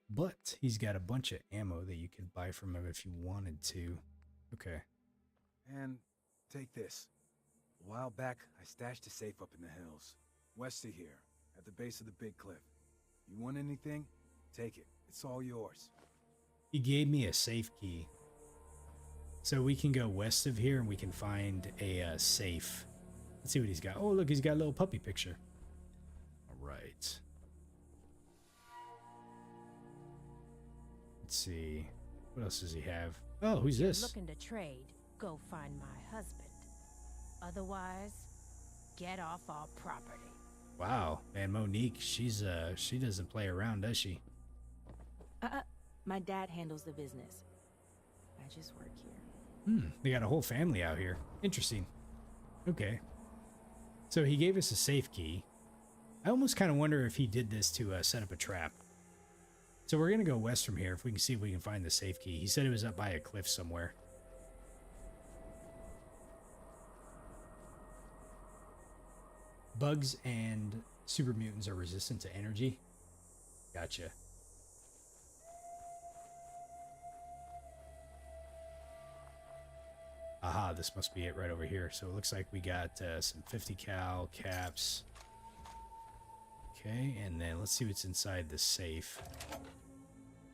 But he's got a bunch of ammo that you could buy from him if you wanted to. Okay. And take this. A while back, I stashed a safe up in the hills. West of here, at the base of the big cliff. You want anything? Take it. It's all yours. He gave me a safe key. So we can go west of here and we can find a safe. Let's see what he's got. Oh, look, he's got a little puppy picture. All right. Let's see. What else does he have? Oh, who's this? Looking to trade, go find my husband. Otherwise, get off our property. Wow, man, Monique, she doesn't play around, does she? My dad handles the business. I just work here. They got a whole family out here. Interesting. Okay. So he gave us a safe key. I almost kind of wonder if he did this to set up a trap. So we're going to go west from here if we can see if we can find the safe key. He said it was up by a cliff somewhere. Bugs and super mutants are resistant to energy. Gotcha. Aha, this must be it right over here. So it looks like we got some 50 cal caps. Okay, and then let's see what's inside the safe.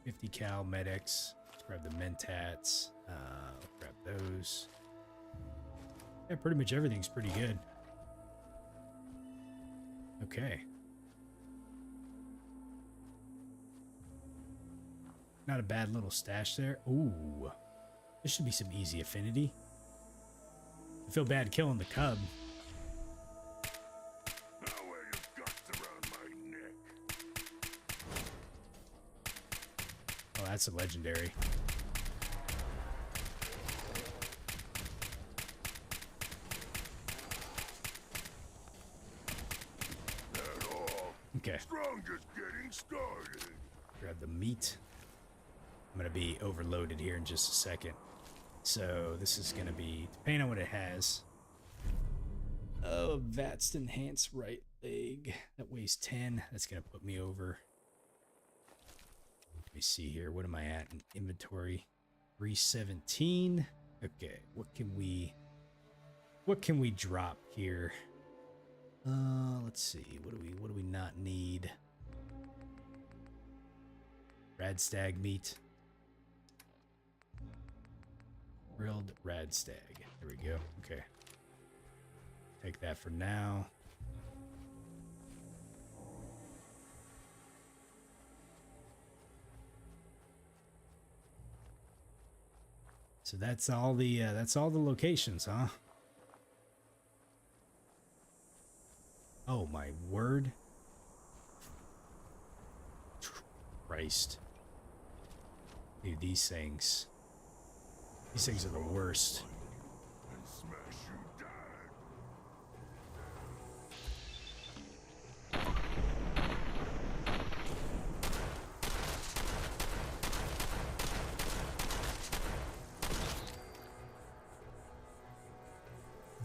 50 cal medics. Let's grab the mentats. Grab those. Yeah, pretty much everything's pretty good. Okay. Not a bad little stash there. Ooh. This should be some easy affinity. I feel bad killing the cub. Now wear your guts around my neck. Oh, that's a legendary. Okay. Strong just getting started. Grab the meat. I'm gonna be overloaded here in just a second. So this is gonna be, depending on what it has. Oh, Vat's enhanced right leg. That weighs 10. That's gonna put me over. Let me see here. What am I at in inventory? 317. Okay, what can we drop here? Let's see. What do we not need? Radstag meat. Grilled radstag. There we go. Okay. Take that for now. So that's all the locations, huh? Oh my word. Christ. Dude, these things are the worst. And smash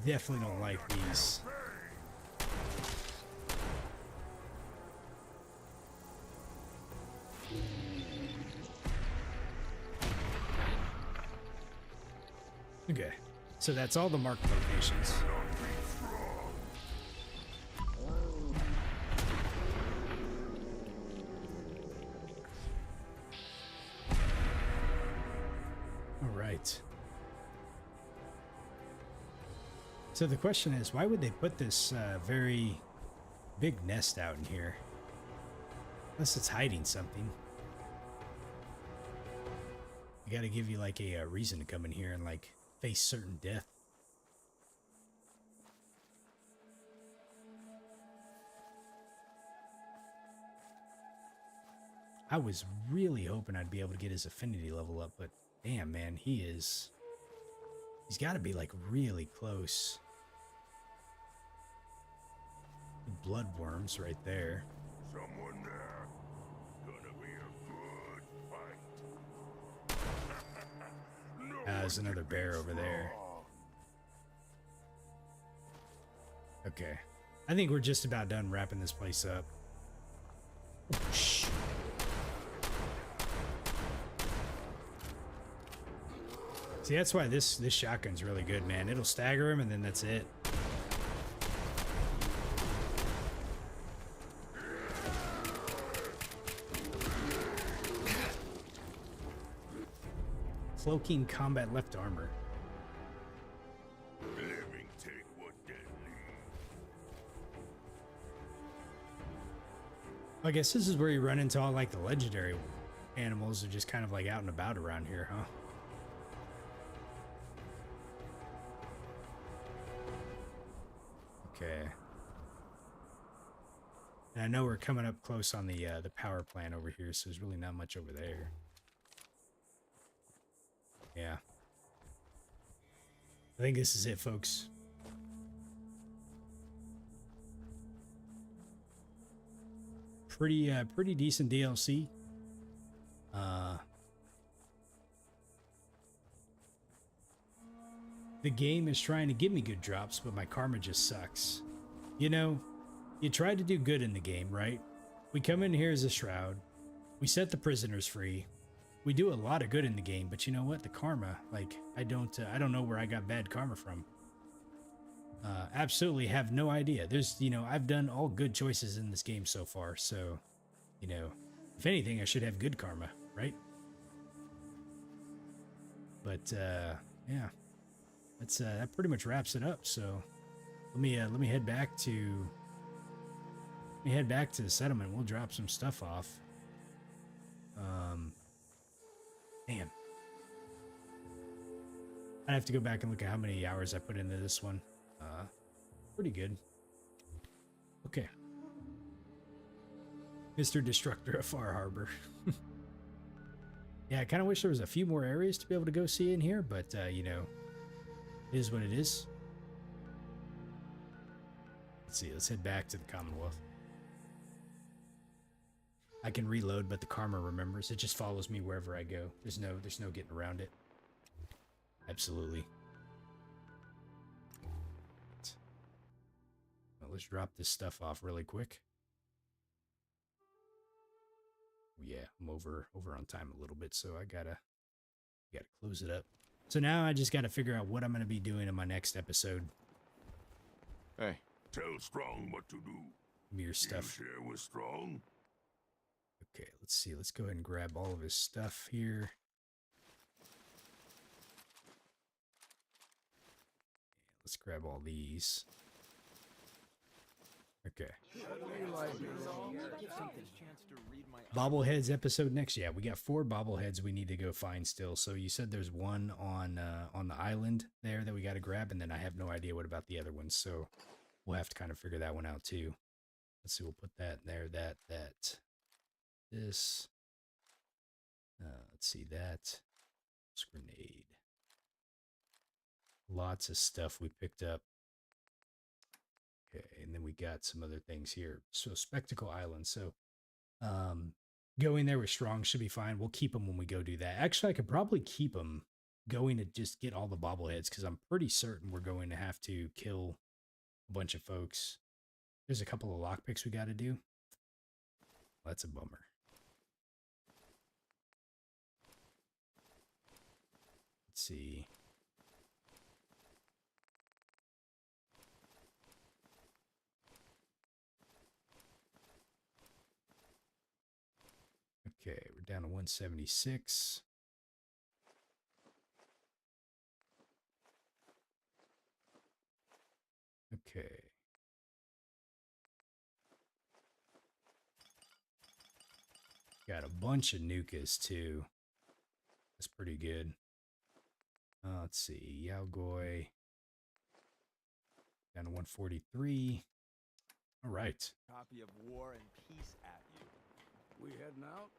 you Definitely don't like these. Okay, so that's all the marked locations. All right. So the question is, why would they put this very big nest out in here? Unless it's hiding something. You gotta give you like a reason to come in here and like face certain death. I was really hoping I'd be able to get his affinity level up, but damn, man, he's got to be like really close. Blood worms right there. Someone there. Gonna be a good fight. There's another bear over there. Okay. I think we're just about done wrapping this place up. Oh, shh. See, that's why this shotgun's really good, man. It'll stagger him, and then that's it. Cloaking combat left armor. Living take what dead leave. I guess this is where you run into all like the legendary animals that are just kind of like out and about around here, huh? Okay. And I know we're coming up close on the power plant over here, so there's really not much over there. Yeah. I think this is it, folks. Pretty decent DLC. The game is trying to give me good drops, but my karma just sucks. You know, you try to do good in the game, right? We come in here as a shroud. We set the prisoners free. We do a lot of good in the game, but you know what? The karma, like, I don't know where I got bad karma from. Absolutely have no idea. There's, you know, I've done all good choices in this game so far, so, you know, if anything, I should have good karma, right? But, yeah, that pretty much wraps it up. So let me head back to the settlement. We'll drop some stuff off. Man. I'd have to go back and look at how many hours I put into this one. Pretty good. Okay. Mr. Destructor of Far Harbor. Yeah, I kind of wish there was a few more areas to be able to go see in here, but, you know, it is what it is. Let's see, let's head back to the Commonwealth. I can reload, but the karma remembers. It just follows me wherever I go. There's no getting around it. Absolutely. Well, let's drop this stuff off really quick. Yeah, I'm over on time a little bit, so I gotta close it up. So now I just gotta figure out what I'm gonna be doing in my next episode. Hey. Tell Strong what to do. Mere stuff. You share with Strong? Okay, let's see. Let's go ahead and grab all of his stuff here. Let's grab all these. Okay. Bobbleheads episode next. Yeah, we got 4 bobbleheads we need to go find still. So you said there's one on the island there that we got to grab, and then I have no idea what about the other ones. So we'll have to kind of figure that one out too. Let's see. We'll put that there. This. Let's see that. Grenade. Lots of stuff we picked up. Okay, and then we got some other things here. So Spectacle Island. So going there with Strong should be fine. We'll keep them when we go do that. Actually, I could probably keep them going to just get all the bobbleheads because I'm pretty certain we're going to have to kill a bunch of folks. There's a couple of lockpicks we got to do. That's a bummer. Let's see. Okay, we're down to 176. Okay. Got a bunch of Nukas too. That's pretty good. Let's see. Yaogoi. Down to 143. All right. Copy of War and Peace at you. We heading out?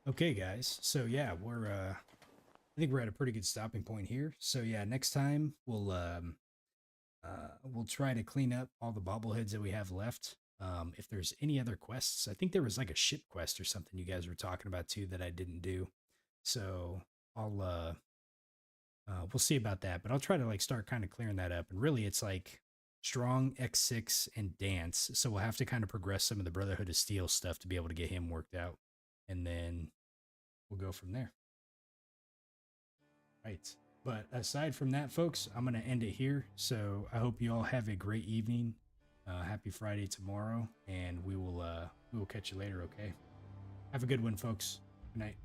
Okay, guys. So yeah, I think we're at a pretty good stopping point here. So yeah, next time we'll try to clean up all the bobbleheads that we have left. If there's any other quests, I think there was like a ship quest or something you guys were talking about too that I didn't do. So we'll see about that, but I'll try to like start kind of clearing that up. And really it's like Strong, X6, and Dance. So we'll have to kind of progress some of the Brotherhood of Steel stuff to be able to get him worked out. And then we'll go from there. Right. But aside from that, folks, I'm going to end it here. So I hope you all have a great evening. Happy Friday tomorrow. And we will catch you later, okay? Have a good one, folks. Good night.